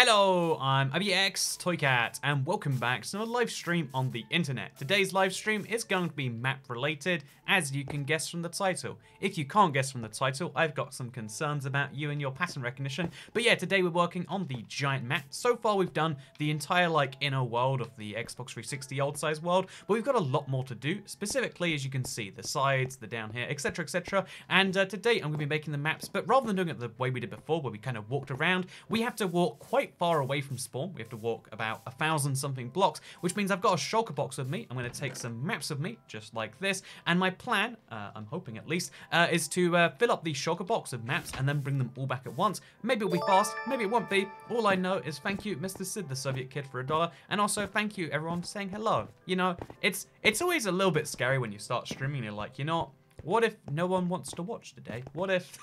Hello, I'm ABX Toycat, and welcome back to another live stream on the internet. Today's live stream is going to be map related, as you can guess from the title. If you can't guess from the title, I've got some concerns about you and your pattern recognition. But yeah, today we're working on the giant map. So far we've done the entire inner world of the Xbox 360 old size world, but we've got a lot more to do. Specifically, as you can see, the sides, the down here, etc, etc. And today I'm going to be making the maps, but rather than doing it the way we did before, where we kind of walked around, we have to walk quite far away from spawn. We have to walk about 1,000 something blocks, which means I've got a shulker box with me. I'm going to take some maps with me, just like this. And my plan, I'm hoping at least, is to fill up the shulker box with maps and then bring them all back at once. Maybe it'll be fast, maybe it won't be. All I know is thank you, Mr. Sid, the Soviet kid, for $1. And also thank you, everyone, for saying hello. You know, it's always a little bit scary when you start streaming. You're like, you know, what if no one wants to watch today? What if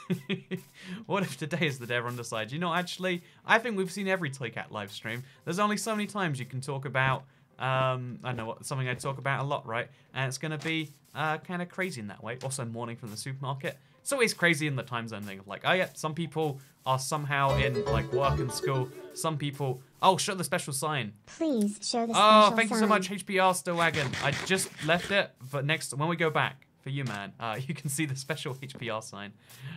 what if today is the day everyone decides, you know, actually, I think we've seen every Toycat live stream. There's only so many times you can talk about, I know what, something I talk about a lot, right? And it's going to be kind of crazy in that way. Also, morning from the supermarket. It's always crazy in the time zone thing of like, oh yeah, some people are somehow in like work and school. Some people, oh, show the special sign. Please show the special sign. Oh, thank you so much, HPR Stowwagon. I just left it, but next, when we go back, for you, man, you can see the special HPR sign.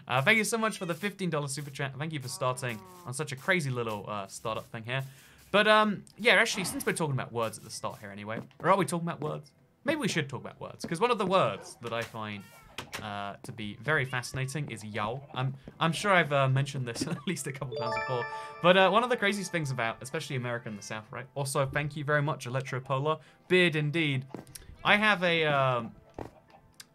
Thank you so much for the $15 super chat. Thank you for starting on such a crazy little startup thing here. But yeah, actually, since we're talking about words at the start here anyway, or are we talking about words? Maybe we should talk about words, because one of the words that I find to be very fascinating is yow. I'm sure I've mentioned this at least a couple times before, but one of the craziest things about, especially America and the South, right? Also, thank you very much, Electropolar. Beard indeed. I have a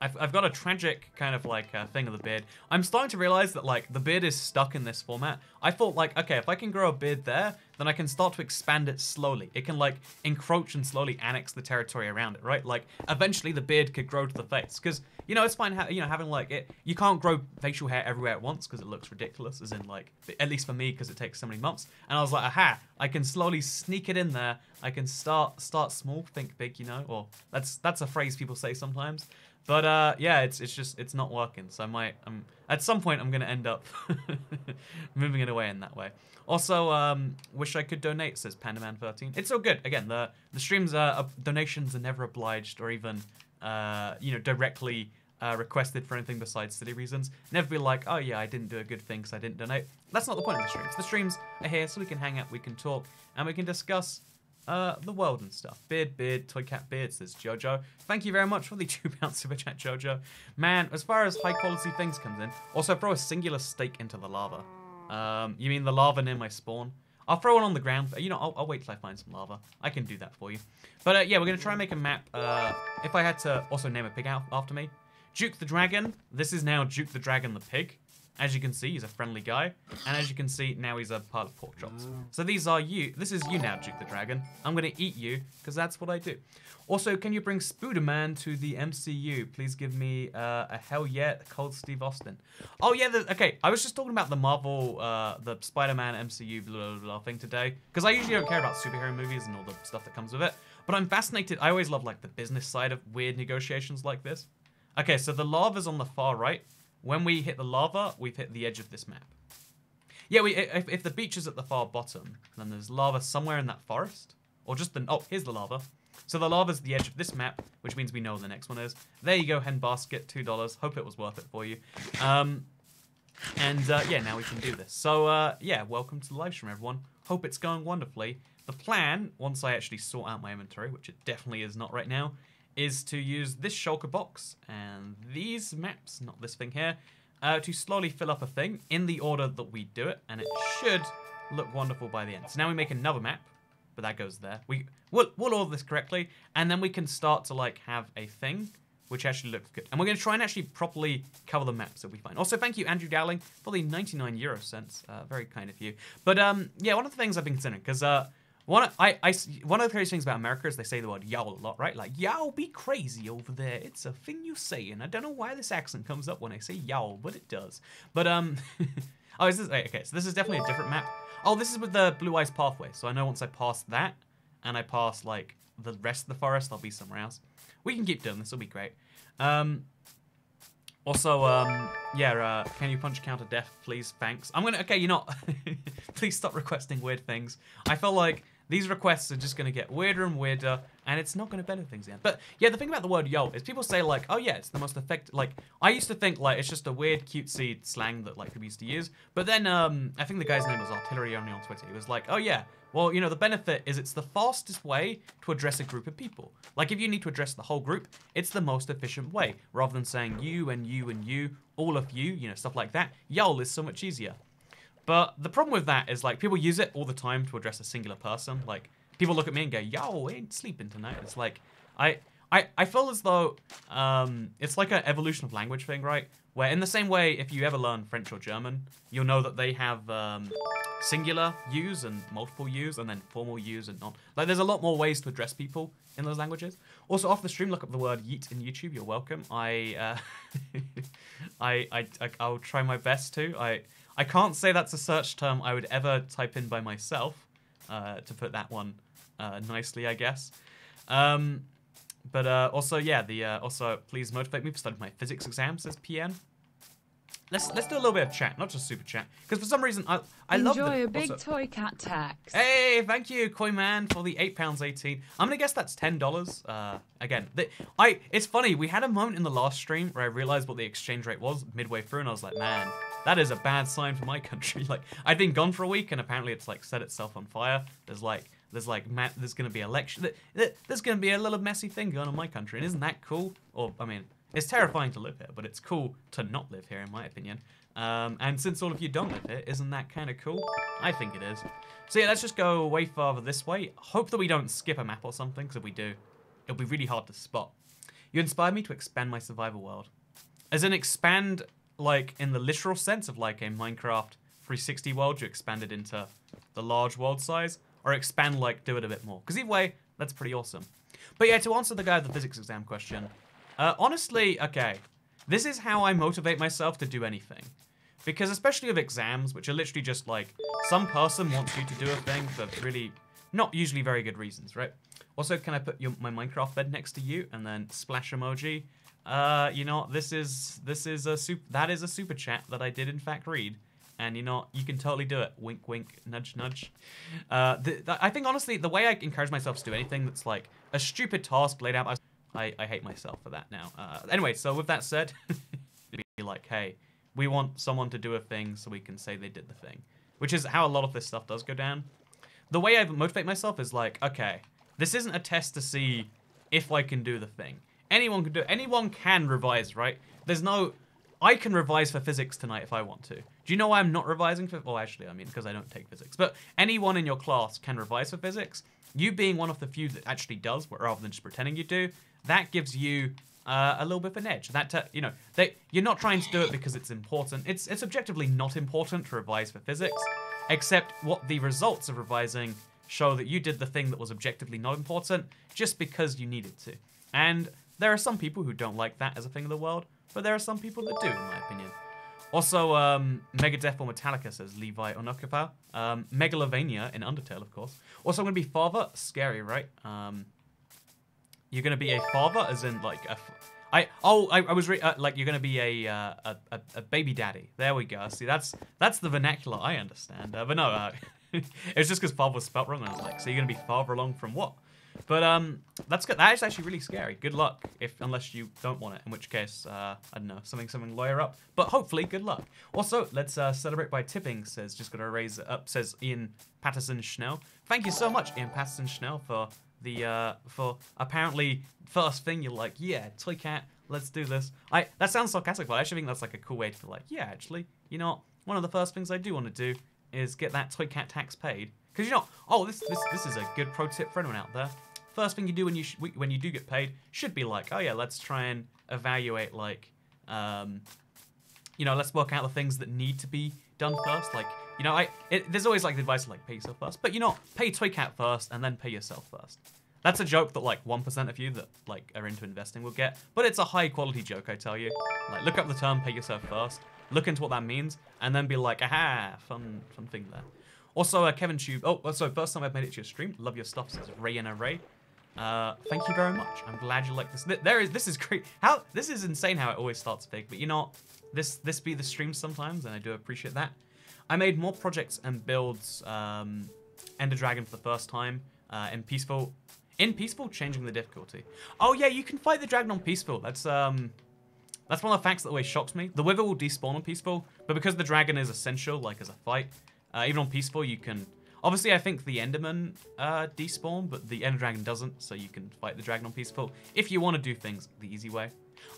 I've got a tragic kind of like thing of the beard. I'm starting to realize that like the beard is stuck in this format. I thought like, okay, if I can grow a beard there, then I can start to expand it slowly. It can like encroach and slowly annex the territory around it, right? Like eventually the beard could grow to the face, because you know it's fine, having like it. You can't grow facial hair everywhere at once because it looks ridiculous. As in like, at least for me, because it takes so many months. And I was like, aha! I can slowly sneak it in there. I can start small, think big, you know. Or that's a phrase people say sometimes. But yeah, it's not working. So I might at some point I'm gonna end up moving it away in that way. Also, wish I could donate, says Pandaman13. It's all good. Again, the streams donations are never obliged or even directly requested for anything besides silly reasons. Never be like, oh yeah, I didn't do a good thing because I didn't donate. That's not the point of the streams. The streams are here so we can hang out, we can talk, and we can discuss the world and stuff. Beard, Toycat beard, says Jojo. Thank you very much for the £2 super chat, Jojo. Man, as far as high quality things comes in, also throw a singular stake into the lava. You mean the lava near my spawn? I'll throw it on the ground, but you know, I'll wait till I find some lava. I can do that for you. But yeah, we're gonna try and make a map. If I had to also name a pig out after me, Duke the Dragon. This is now Duke the Dragon the pig. As you can see, he's a friendly guy. And as you can see, now he's a pile of pork chops. So these are you. This is you now, Duke the Dragon. I'm going to eat you, because that's what I do. Also, can you bring Spooderman to the MCU? Please give me a hell yeah, cold Steve Austin. Oh yeah, okay, I was just talking about the Marvel, the Spider-Man MCU blah, blah, blah thing today. Because I usually don't care about superhero movies and all the stuff that comes with it. But I'm fascinated. I always love like the business side of weird negotiations like this. Okay, so the lava's on the far right. When we hit the lava, we've hit the edge of this map. Yeah, if the beach is at the far bottom, then there's lava somewhere in that forest. Or just oh, here's the lava. So the lava's the edge of this map, which means we know where the next one is. There you go, hen basket, $2. Hope it was worth it for you. Yeah, now we can do this. So, yeah, welcome to the live stream, everyone. Hope it's going wonderfully. The plan, once I actually sort out my inventory, which it definitely is not right now, is to use this shulker box and these maps, not this thing here, to slowly fill up a thing in the order that we do it, and it should look wonderful by the end. So now we make another map, but that goes there. We'll order this correctly, and then we can start to like have a thing which actually looks good. And we're going to try and actually properly cover the maps that we find. Also, thank you, Andrew Dowling, for the 99 euro cents. Very kind of you. But yeah, one of the things I've been considering, because one of the crazy things about America is they say the word yow a lot, right? Like, yow, be crazy over there. It's a thing you say, and I don't know why this accent comes up when I say yow, but it does. But, oh, is this, okay, so this is definitely a different map. Oh, this is with the Blue Eyes Pathway, so I know once I pass that, and I pass, like, the rest of the forest, I'll be somewhere else. We can keep doing this, it'll be great. Also, yeah, can you punch counter death, please? Thanks. I'm gonna, okay, you know, please stop requesting weird things. I feel like these requests are just going to get weirder and weirder, and it's not going to benefit things in. But yeah, the thing about the word yo is people say like, oh yeah, it's the most effective. Like, I used to think like it's just a weird cutesy slang that like people used to use. But then I think the guy's name was Artillery Only on Twitter. He was like, oh yeah, well, you know, the benefit is it's the fastest way to address a group of people. Like if you need to address the whole group, it's the most efficient way. Rather than saying you and you and you, all of you know, stuff like that. YOL is so much easier. But the problem with that is, like, people use it all the time to address a singular person. Like, people look at me and go, yo, I ain't sleeping tonight. It's like, I feel as though it's like an evolution of language thing, right? Where in the same way, if you ever learn French or German, you'll know that they have singular yous and multiple yous and then formal yous and non. Like, there's a lot more ways to address people in those languages. Also, off the stream, look up the word yeet in YouTube. You're welcome. I'll try my best to. I can't say that's a search term I would ever type in by myself, to put that one nicely, I guess. But also, yeah, also, please motivate me for studying my physics exam, says PN. Let's do a little bit of chat, not just super chat, because for some reason I love enjoy a big toy cat tax. Hey, thank you, Koi Man, for the £8.18. I'm gonna guess that's $10. Again, it's funny. We had a moment in the last stream where I realized what the exchange rate was midway through, and I was like, man, that is a bad sign for my country. Like, I'd been gone for a week, and apparently it's like set itself on fire. There's gonna be election. There's gonna be a little messy thing going on in my country, and isn't that cool? Or I mean, it's terrifying to live here, but it's cool to not live here, in my opinion. And since all of you don't live here, isn't that kind of cool? I think it is. So yeah, let's just go way farther this way. Hope that we don't skip a map or something, because if we do, it'll be really hard to spot. You inspired me to expand my survival world. As in expand, like, in the literal sense of, like, a Minecraft 360 world, you expand it into the large world size, or expand, like, do it a bit more. Because either way, that's pretty awesome. But yeah, to answer the guy with the physics exam question, honestly, okay, this is how I motivate myself to do anything. Because especially with exams, which are literally just like, some person wants you to do a thing for really, not usually very good reasons, right? Also, can I put my Minecraft bed next to you and then splash emoji? You know, that is a super chat that I did in fact read. And you know, you can totally do it. Wink, wink, nudge, nudge. I think honestly, the way I encourage myself to do anything that's like a stupid task laid out, I hate myself for that now. Anyway, so with that said, be like, hey, we want someone to do a thing so we can say they did the thing. Which is how a lot of this stuff does go down. The way I motivate myself is like, okay, this isn't a test to see if I can do the thing. Anyone can do it. Anyone can revise, right? There's no... I can revise for physics tonight if I want to. Do you know why I'm not revising for... Well, actually, I mean, because I don't take physics. But anyone in your class can revise for physics. You being one of the few that actually does, rather than just pretending you do, that gives you a little bit of an edge. That, you know, you're not trying to do it because it's important. It's objectively not important to revise for physics, except what the results of revising show that you did the thing that was objectively not important just because you needed to. And there are some people who don't like that as a thing of the world, but there are some people that do, in my opinion. Also, Megadeth or Metallica says Levi Onokupa. Megalovania in Undertale, of course. Also, I'm going to be father. Scary, right? You're going to be a father, as in, like, I was like, you're going to be a baby daddy. There we go. See, that's the vernacular I understand. But no, it's just because father was spelt wrong. And I was like, so you're going to be farther along from what? But that's good. That is actually really scary. Good luck, unless you don't want it. In which case, I don't know, something lawyer up. But hopefully, good luck. Also, let's celebrate by tipping. Says just gonna raise it up. Says Ian Patterson Schnell. Thank you so much, Ian Patterson Schnell, for the for apparently first thing you're like, yeah, Toy Cat, let's do this. That sounds sarcastic, but I actually think that's like a cool way to feel like, yeah, actually, you know, one of the first things I do want to do is get that Toy Cat tax paid. Because, you know, oh, this is a good pro tip for anyone out there. First thing you do when you do get paid should be like, oh yeah, let's try and evaluate, like, you know, let's work out the things that need to be done first. Like, you know, there's always like the advice to like pay yourself first, but you know, pay Toy Cat first and then pay yourself first. That's a joke that like 1% of you that like are into investing will get, but it's a high quality joke, I tell you. Like, look up the term pay yourself first, look into what that means, and then be like, aha, fun thing there. Also, Kevin Tube. Oh, so first time I've made it to your stream. Love your stuff, says Ray and Array. Thank you very much. I'm glad you like this. This is great. This is insane how it always starts big, but you know, this be the stream sometimes, and I do appreciate that. I made more projects and builds Ender Dragon for the first time in Peaceful. In Peaceful, changing the difficulty. Oh yeah, you can fight the dragon on Peaceful. That's one of the facts that always shocks me. The Wither will despawn on Peaceful, but because the dragon is essential, like as a fight, even on Peaceful you can... Obviously, I think the Enderman despawn, but the Ender Dragon doesn't, so you can fight the dragon on Peaceful if you want to do things the easy way.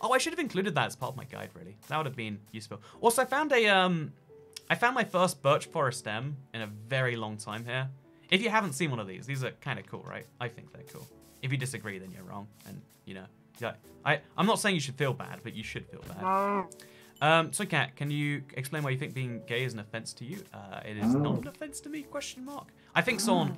Oh, I should have included that as part of my guide, really. That would have been useful. Also, I found my first birch forest stem in a very long time here. If you haven't seen one of these are kind of cool, right? I think they're cool. If you disagree, then you're wrong, and you know, yeah. I'm not saying you should feel bad, but you should feel bad. So Kat, can you explain why you think being gay is an offense to you? It is not an offense to me, question mark. I think someone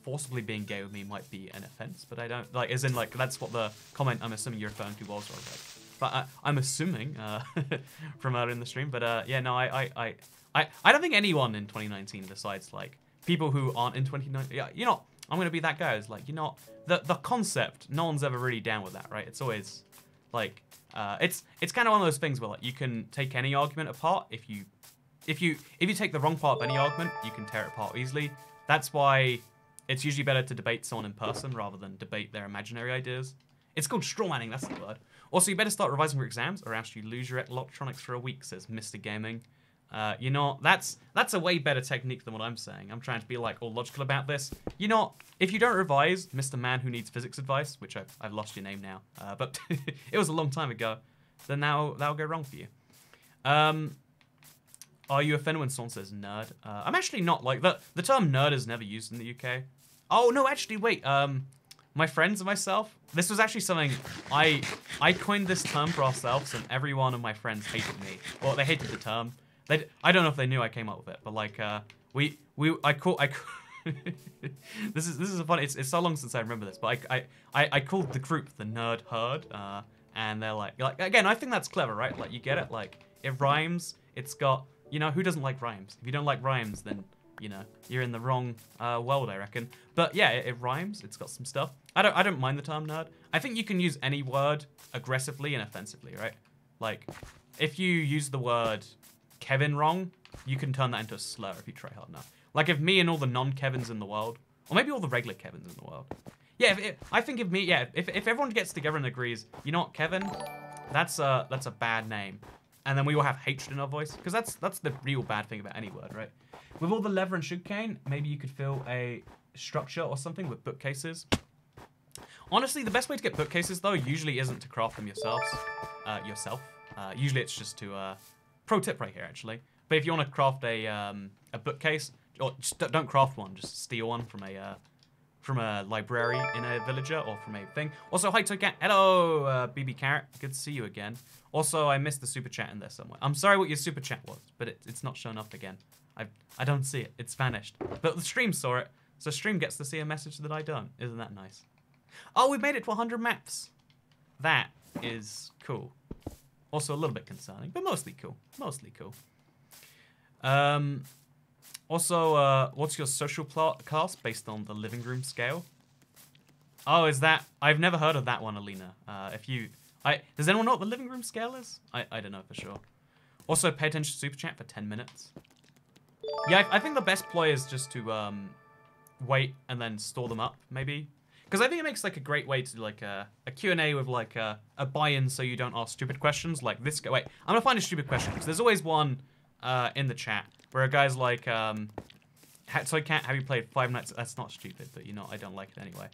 forcibly being gay with me might be an offense, but I don't, like, as in, like, that's what the comment I'm assuming you're referring to was, right? But I'm assuming from earlier in the stream, but yeah, no, I don't think anyone in 2019 besides, like, people who aren't in 2019, yeah, you're not, I'm going to be that guy who's like, you're not, the concept, no one's ever really down with that, right? It's always, like, it's kind of one of those things where, like, you can take any argument apart. If you take the wrong part of any argument, you can tear it apart easily. That's why it's usually better to debate someone in person rather than debate their imaginary ideas. It's called strawmanning, that's the word. Also, you better start revising for exams or else you lose your electronics for a week, says Mr. Gaming. You know, that's a way better technique than what I'm saying. I'm trying to be, like, all logical about this. You know, if you don't revise, Mr. Man Who Needs Physics Advice, which I've lost your name now, but it was a long time ago, then that'll go wrong for you. Are you offended when someone says nerd? I'm actually not, like, the term nerd is never used in the UK. Oh, no, actually, wait, my friends and myself, this was actually something, I coined this term for ourselves, and every one of my friends hated me. Well, they hated the term. I don't know if they knew I came up with it, but, like, I call this is a funny, it's so long since I remember this, but I called the group the Nerd Herd, and they're like, again, I think that's clever, right? Like, you get it? Like, it rhymes, it's got, you know, who doesn't like rhymes? If you don't like rhymes, then, you know, you're in the wrong world, I reckon. But yeah, it rhymes, it's got some stuff. I don't mind the term nerd. I think you can use any word aggressively and offensively, right? Like, if you use the word Kevin wrong, you can turn that into a slur if you try hard enough. Like, if me and all the non-Kevins in the world, or maybe all the regular Kevins in the world. Yeah, I think if everyone gets together and agrees, you know what, Kevin, that's a bad name. And then we all have hatred in our voice, because that's the real bad thing about any word, right? With all the leather and sugarcane, maybe you could fill a structure or something with bookcases. Honestly, the best way to get bookcases, though, usually isn't to craft them yourself. Usually it's just to... pro tip right here, actually. But if you want to craft a bookcase, or just don't craft one, just steal one from a library in a villager or from a thing. Also, hi Toycat. Hello, BB Carrot. Good to see you again. Also, I missed the super chat in there somewhere. I'm sorry what your super chat was, but it's not showing up again. I don't see it. It's vanished. But the stream saw it, so stream gets to see a message that I don't. Isn't that nice? Oh, we made it to 100 maps. That is cool. Also a little bit concerning, but mostly cool. Mostly cool. Also, what's your social class based on the living room scale? Oh, is that... I've never heard of that one, Alina. Does anyone know what the living room scale is? I don't know for sure. Also, pay attention to Super Chat for 10 minutes. Yeah, I think the best play is just to wait and then store them up, maybe. Because I think it makes, like, a great way to do, like, a Q&A with, like, a buy-in so you don't ask stupid questions. Like this guy... Wait, I'm going to find a stupid question, because there's always one in the chat where a guy's like, Toycat, have you played Five Nights... That's not stupid, but, you know, I don't like it anyway.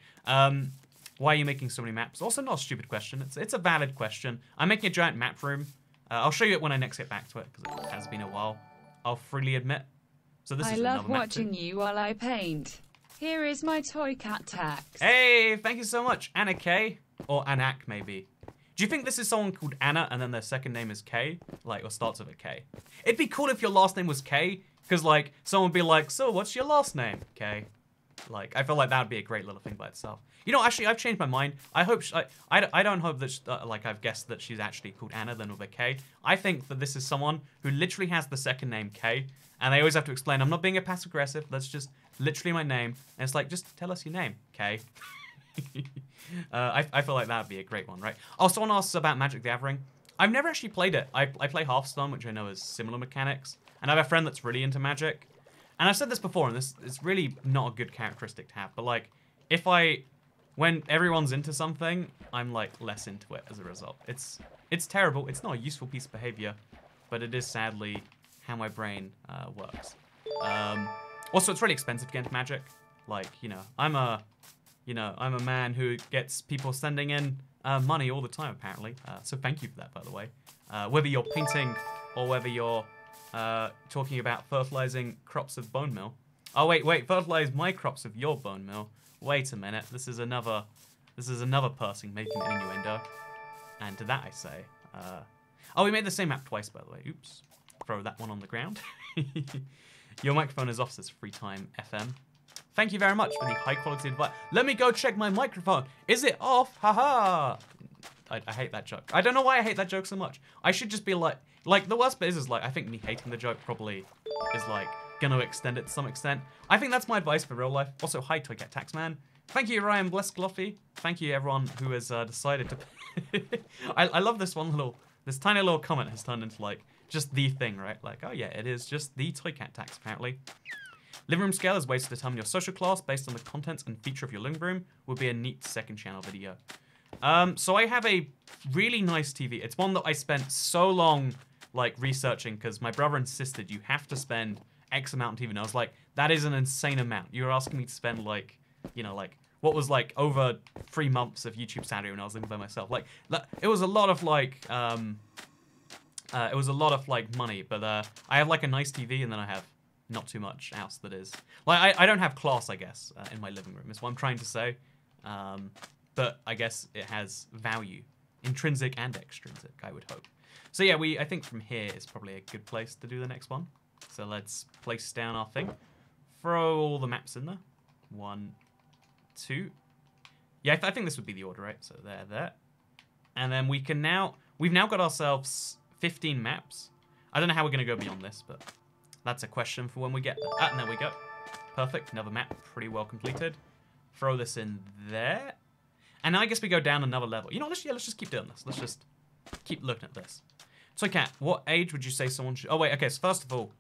Why are you making so many maps? Also not a stupid question. It's a valid question. I'm making a giant map room. I'll show you it when I next get back to it, because it has been a while. I'll freely admit. So this is another map. I love watching you while I paint. Here is my Toycat tax. Hey, thank you so much, Anna K. Or Anak, maybe. Do you think this is someone called Anna and then their second name is K? Like, or starts with a K? It'd be cool if your last name was K, because, like, someone would be like, so what's your last name? K. Like, I feel like that would be a great little thing by itself. You know, actually, I've changed my mind. I hope... I don't hope that, like, I've guessed that she's actually called Anna, then with a K. I think that this is someone who literally has the second name K, and they always have to explain, I'm not being a passive-aggressive, that's just literally my name. And it's like, just tell us your name, K. I feel like that would be a great one, right? Oh, someone asks about Magic the Gathering. I've never actually played it. I play Hearthstone, which I know is similar mechanics. And I have a friend that's really into magic. And I've said this before, and this is really not a good characteristic to have, but like, when everyone's into something, I'm like less into it as a result. It's terrible. It's not a useful piece of behavior, but it is sadly how my brain works. Also, it's really expensive to get into magic. Like, I'm a man who gets people sending in money all the time, apparently. So thank you for that, by the way. Whether you're painting or whether you're talking about fertilizing crops of bone meal. Oh, wait, fertilize my crops of your bone meal. Wait a minute, this is another person making an innuendo. And to that I say, oh, we made the same map twice, by the way. Oops. Throw that one on the ground. Your microphone is off, says Free Time FM. Thank you very much for the high quality advice. Let me go check my microphone. Is it off? Haha. I hate that joke. I don't know why I hate that joke so much. I should just be like the worst bit is like, I think me hating the joke probably is like gonna extend it to some extent. I think that's my advice for real life. Also, hi Toy Cat Taxman. Thank you, Ryan Bless Gluffy. Thank you everyone who has decided to I love this this tiny little comment has turned into like just the thing, right? Like, oh yeah, it is just the Toy Cat Tax apparently. Living room scale is ways to determine your social class based on the contents and feature of your living room. Would be a neat second channel video. So I have a really nice TV. It's one that I spent so long like researching because my brother insisted you have to spend X amount on TV, and I was like, that is an insane amount. You're asking me to spend like, like what was like over 3 months of YouTube salary when I was living by myself. Like it was a lot of like, money. But I have like a nice TV, and then I have not too much else that is like I don't have class, I guess, in my living room. Is what I'm trying to say. But I guess it has value, intrinsic and extrinsic, I would hope. So yeah, I think from here is probably a good place to do the next one. So let's place down our thing. Throw all the maps in there. 1, 2. Yeah, I think this would be the order, right? So there. And then we've now got ourselves 15 maps. I don't know how we're going to go beyond this, but that's a question for when we get there. And there we go. Perfect, another map, pretty well completed. Throw this in there. And now I guess we go down another level. You know, let's just keep doing this. Let's just keep looking at this. So, Kat, what age would you say someone should... Oh, wait, okay, so first of all,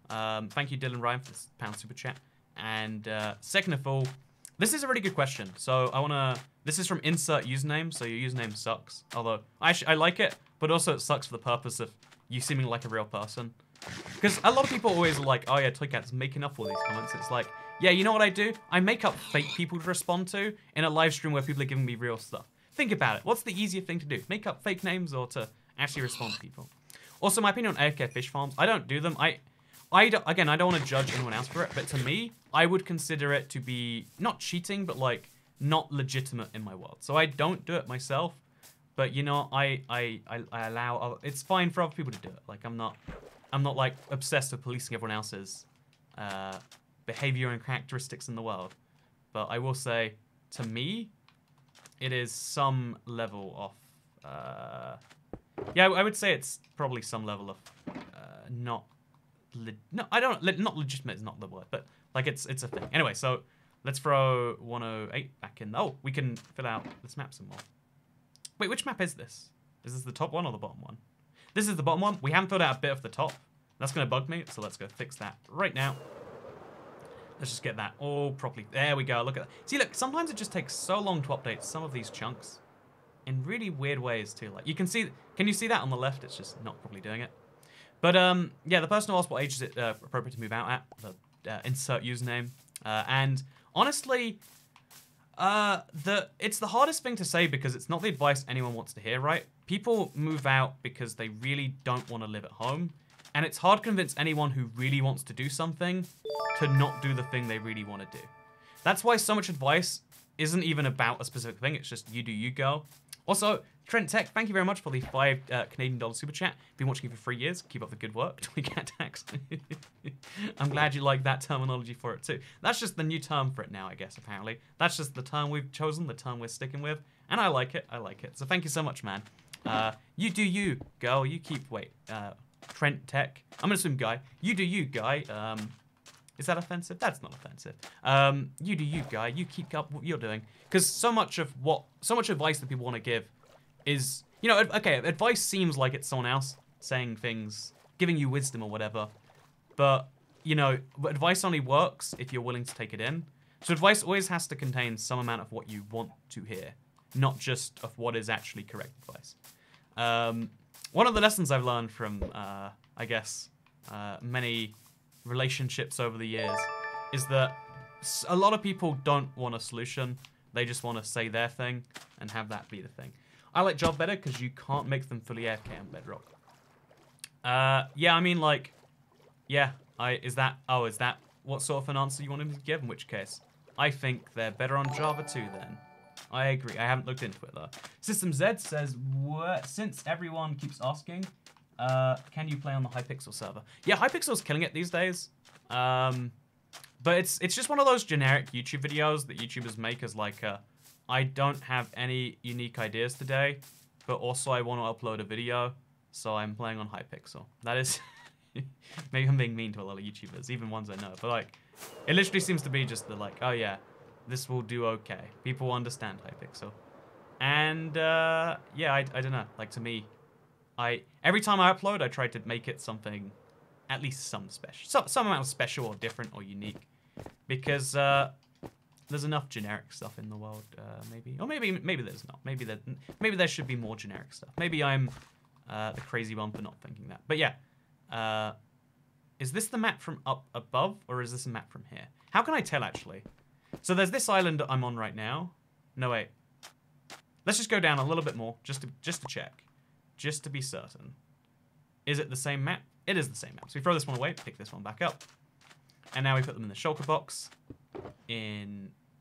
thank you, Dylan Ryan, for this pound super chat. And second of all, this is a really good question. So, I want to... This is from insert username, so your username sucks. Although, I like it, but also it sucks for the purpose of you seeming like a real person. Because a lot of people always are like, oh yeah, Toycat's making up all these comments. It's like, yeah, you know what I do? I make up fake people to respond to in a live stream where people are giving me real stuff. Think about it. What's the easier thing to do? Make up fake names or to actually respond to people? Also, my opinion on AFK fish farms, I don't do them. Again, I don't want to judge anyone else for it, but to me, I would consider it to be not cheating, but like not legitimate in my world. So I don't do it myself, but you know, I allow, it's fine for other people to do it. Like I'm not like obsessed with policing everyone else's behavior and characteristics in the world. But I will say, to me, it is some level of, yeah, I would say it's probably some level of not legitimate is not the word, but like it's a thing. Anyway, so let's throw 108 back in. Oh, we can fill out this map some more. Wait, which map is this? Is this the top one or the bottom one? This is the bottom one. We haven't filled out a bit of the top. That's going to bug me, so let's go fix that right now. Let's just get that all properly. There we go. Look at that. See, look, sometimes it just takes so long to update some of these chunks in really weird ways too. Like you can see, can you see that on the left? It's just not properly doing it. But yeah, the person who asked what age is it appropriate to move out at, the insert username. And honestly, it's the hardest thing to say because it's not the advice anyone wants to hear, right? People move out because they really don't want to live at home. And it's hard to convince anyone who really wants to do something to not do the thing they really want to do. That's why so much advice isn't even about a specific thing. It's just you do you, girl. Also, Trent Tech, thank you very much for the $5 Canadian dollar super chat. Been watching you for 3 years. Keep up the good work. We get taxed. I'm glad you like that terminology for it too. That's just the new term for it now, I guess, apparently. That's just the term we've chosen, the term we're sticking with. And I like it. I like it. So thank you so much, man. You do you, girl. You keep, wait, Trent Tech. I'm gonna assume guy. You do you, guy. Is that offensive? That's not offensive. You do you, guy. You keep up what you're doing. Because so much advice that people want to give is, you know, okay, advice seems like it's someone else saying things, giving you wisdom or whatever. but, you know, advice only works if you're willing to take it in. So advice always has to contain some amount of what you want to hear, not just of what is actually correct advice. One of the lessons I've learned from, I guess, many relationships over the years is that a lot of people don't want a solution. They just want to say their thing and have that be the thing. I like Job better because you can't make them fully AFK on Bedrock. Yeah, I mean, like, yeah, is that what sort of an answer you want him to give? In which case, I think they're better on Java too then. I agree. I haven't looked into it though. System Z says, since everyone keeps asking, can you play on the Hypixel server? Yeah, Hypixel's killing it these days. But it's just one of those generic YouTube videos that YouTubers make as like I don't have any unique ideas today, but also I want to upload a video, so I'm playing on Hypixel. That is, maybe I'm being mean to a lot of YouTubers, even ones I know, but like, it literally seems to be just the like, oh yeah, this will do okay. People understand Hypixel. And yeah, I don't know, like to me, every time I upload, I try to make it something, at least some amount of special or different or unique, because there's enough generic stuff in the world, maybe, or maybe there's not. Maybe there should be more generic stuff. Maybe I'm the crazy one for not thinking that. But yeah, is this the map from up above, or is this a map from here? How can I tell actually? So there's this island I'm on right now. No wait, let's just go down a little bit more, just to check, just to be certain. Is it the same map? It is the same map. So we throw this one away, pick this one back up, and now we put them in the shulker box.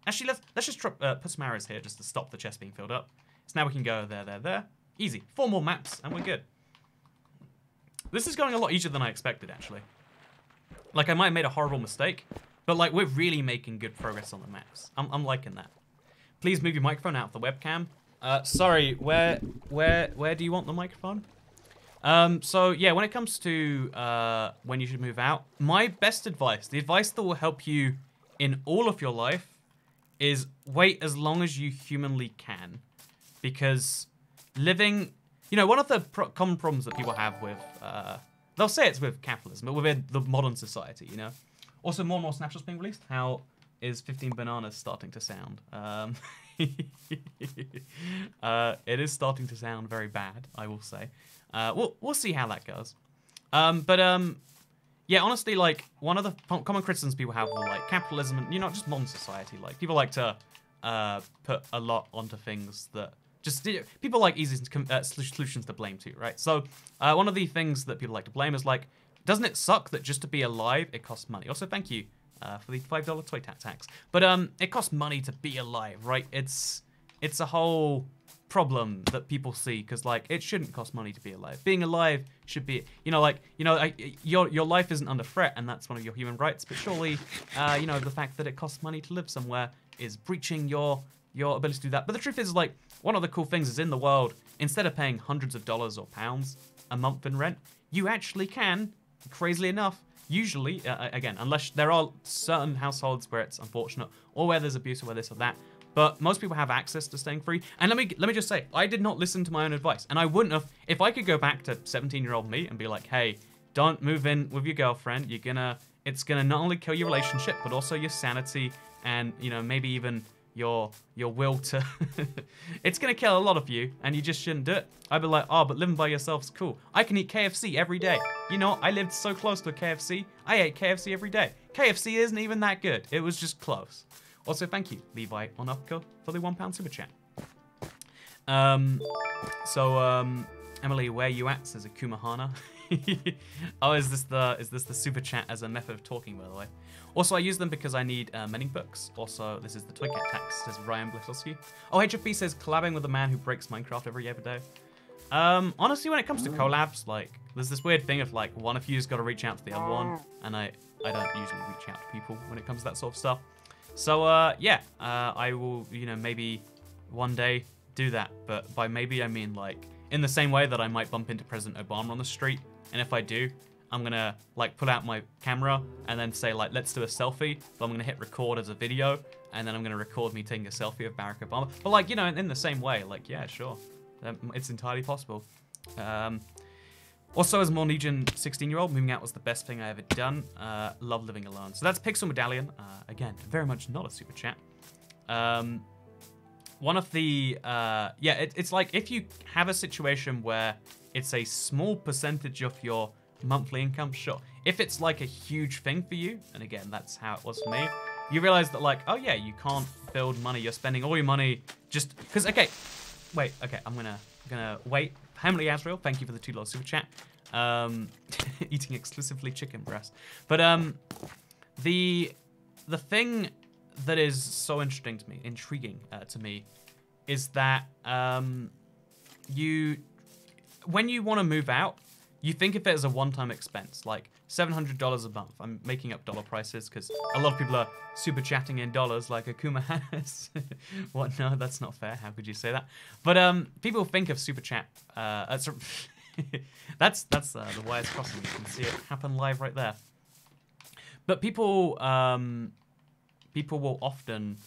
Actually, let's just put some arrows here just to stop the chest being filled up. So now we can go there. Easy. 4 more maps, and we're good. This is going a lot easier than I expected, actually. Like, I might have made a horrible mistake, but like, we're really making good progress on the maps. I'm liking that. Please move your microphone out of the webcam. Sorry, where do you want the microphone? So yeah, when it comes to when you should move out, my best advice, the advice that will help you in all of your life, is wait as long as you humanly can. Because living, you know, one of the common problems that people have with, they'll say it's with capitalism, but within the modern society, you know. Also, more and more snapshots being released. How is 15 bananas starting to sound? It is starting to sound very bad, I will say. We'll see how that goes. Yeah, honestly, like, one of the common criticisms people have with, like, capitalism and, you know, just modern society, like, people like to put a lot onto things that just, people like easy solutions to blame too, right? So, one of the things that people like to blame is, like, doesn't it suck that just to be alive, it costs money? Also, thank you for the $5 toy tax. But it costs money to be alive, right? It's a whole problem that people see, because like, it shouldn't cost money to be alive. Being alive should be, you know, like, you know, your life isn't under threat, and that's one of your human rights, but surely you know, the fact that it costs money to live somewhere is breaching your ability to do that. But the truth is, like, one of the cool things is in the world, instead of paying hundreds of dollars or pounds a month in rent, you actually can, crazily enough, usually, again, unless there are certain households where it's unfortunate, or where there's abuse, or where this or that, but most people have access to staying free. And let me just say, I did not listen to my own advice, and I wouldn't have if I could go back to 17-year-old me and be like, hey, don't move in with your girlfriend. It's gonna not only kill your relationship, but also your sanity, and, you know, maybe even your will to. It's gonna kill a lot of you, and you just shouldn't do it. I'd be like, oh, but living by yourself's cool. I can eat KFC every day. You know, I lived so close to a KFC. I ate KFC every day. KFC isn't even that good. It was just close. Also, thank you, Levi Onupka, for the £1 super chat. Emily, where you at? Says a Kumahana. Oh, is this the super chat as a method of talking, by the way? Also, I use them because I need mending books. Also, this is the Toy Cat tax, says Ryan Blittlesky. Oh, HFP says collabing with a man who breaks Minecraft every other day. Honestly, when it comes to collabs, like, there's this weird thing of, like, one of you's got to reach out to the other one, and I don't usually reach out to people when it comes to that sort of stuff. So, yeah, I will, you know, maybe one day do that. But by maybe, I mean, like, in the same way that I might bump into President Obama on the street. And if I do, I'm going to, like, pull out my camera and then say, like, let's do a selfie. But I'm going to hit record as a video. And then I'm going to record me taking a selfie of Barack Obama. But, like, you know, in the same way, like, yeah, sure. It's entirely possible. Also, as a Norwegian 16-year-old, moving out was the best thing I ever done. Love living alone. So that's Pixel Medallion. Again, very much not a super chat. One of the, it's like if you have a situation where it's a small percentage of your monthly income, sure. If it's like a huge thing for you, and again, that's how it was for me, you realize that like, oh yeah, you can't build money. You're spending all your money just, because, okay, I'm gonna wait. Hamlet Azrael, thank you for the $2 super chat. Eating exclusively chicken breast. But the thing that is so intriguing to me, is that when you want to move out, you think of it as a one-time expense, like $700 a month. I'm making up dollar prices because a lot of people are super chatting in dollars, like Akuma has. What? No, that's not fair. How could you say that? But people think of super chat. That's the wires crossing. You can see it happen live right there. But people will often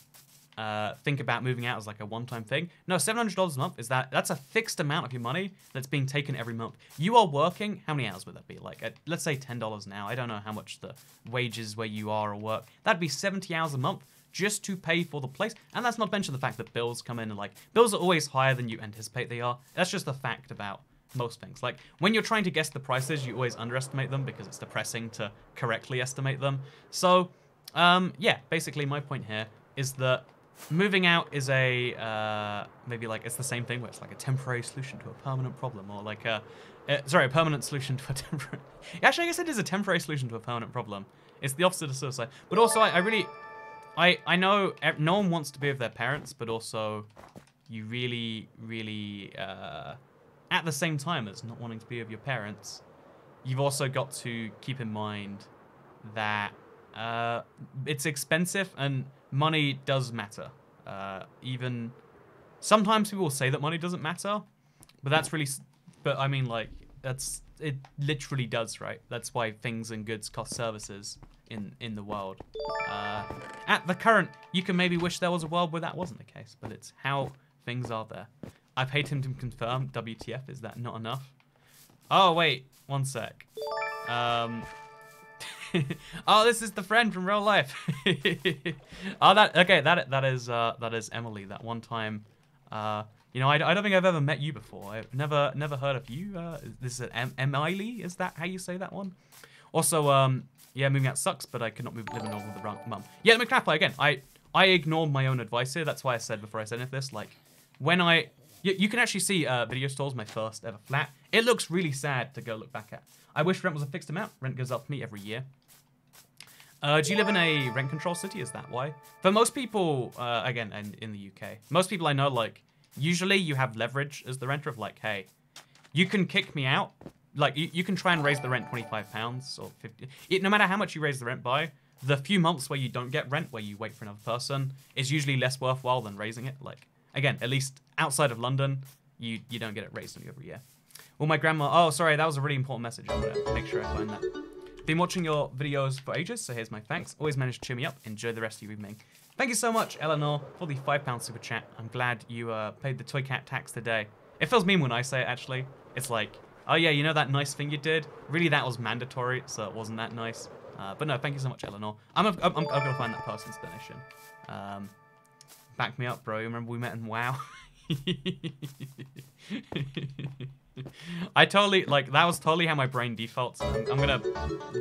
think about moving out as like a one-time thing. No, $700 a month that's a fixed amount of your money that's being taken every month. You are working, how many hours would that be? Like, let's say $10 an hour. I don't know how much the wages where you are or work. That'd be 70 hours a month just to pay for the place. And that's not to mention the fact that bills come in and like, bills are always higher than you anticipate they are. That's just a fact about most things. Like, when you're trying to guess the prices, you always underestimate them because it's depressing to correctly estimate them. So, yeah, basically my point here is that moving out is maybe like it's the same thing where it's like a temporary solution to a permanent problem, or like a permanent solution to a temporary. Actually, I guess it is a temporary solution to a permanent problem. It's the opposite of suicide. But also, I know no one wants to be with their parents, but also you really, really, at the same time as not wanting to be with your parents, you've also got to keep in mind that it's expensive and money does matter. Even sometimes people will say that money doesn't matter, but I mean, like, it literally does, right? That's why things and goods cost services in the world. At the current, you can maybe wish there was a world where that wasn't the case, but it's how things are there. I paid him to confirm. WTF, is that not enough? Oh, wait, one sec. Oh, this is the friend from real life. Oh, that is Emily. That one time, you know, I don't think I've ever met you before. I've never heard of you. This is Emily. Is that how you say that one? Also, yeah, moving out sucks, but I could not live in Norway with the wrong mum. Yeah, McCaffrey again. I ignored my own advice here. That's why I said before I said anything this, like, when you can actually see Video Store's my first ever flat. It looks really sad to go look back at. I wish rent was a fixed amount. Rent goes up for me every year. Do you live in a rent control city? Is that why? For most people, again, in the UK, most people I know, like, usually you have leverage as the renter of like, hey, you can kick me out. Like, you can try and raise the rent £25 or 50. No matter how much you raise the rent by, the few months where you don't get rent, where you wait for another person, is usually less worthwhile than raising it. Like, again, at least outside of London, you don't get it raised on you every year. Well, my grandma, oh, sorry, that was a really important message. I'm gonna make sure I find that. Been watching your videos for ages, so here's my thanks. Always manage to cheer me up. Enjoy the rest of your evening. Thank you so much, Eleanor, for the £5 super chat. I'm glad you paid the toy cat tax today. It feels mean when I say it, actually. It's like, oh yeah, you know that nice thing you did? Really, that was mandatory, so it wasn't that nice. But no, thank you so much, Eleanor. I'm gonna find that person's donation. Back me up, bro. Remember we met in WoW? I totally, like, that was totally how my brain defaults. I'm gonna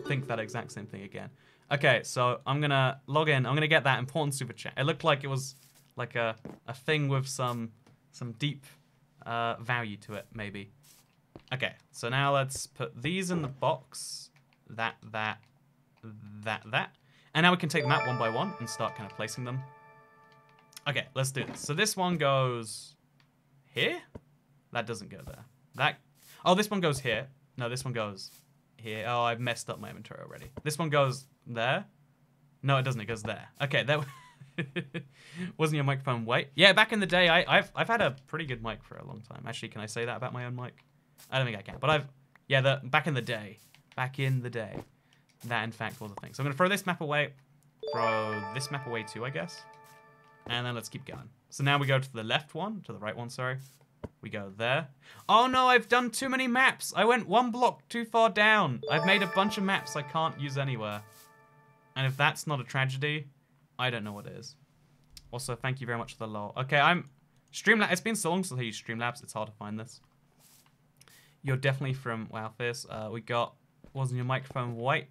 think that exact same thing again. Okay, so I'm gonna log in. I'm gonna get that important super chat. It looked like it was like a thing with some deep value to it, maybe. Okay, so now let's put these in the box. That. And now we can take them out one by one and start kind of placing them. Okay, let's do this. So this one goes here. That doesn't go there. Oh, this one goes here. No, this one goes here. Oh, I've messed up my inventory already. This one goes there. No, it doesn't. It goes there. Okay, that wasn't your microphone. Wait. Yeah, back in the day, I've had a pretty good mic for a long time. Actually, can I say that about my own mic? I don't think I can. But back in the day, that in fact was a thing. So I'm gonna throw this map away. Throw this map away too, I guess. And then let's keep going. So now we go to the left one, to the right one, sorry. We go there. Oh no, I've done too many maps. I went one block too far down. I've made a bunch of maps I can't use anywhere. And if that's not a tragedy, I don't know what is. Also, thank you very much for the lol. Okay, I'm... Streamlabs. It's been so long since I used Streamlabs, it's hard to find this. You're definitely from WowFierce. We got... Wasn't your microphone white?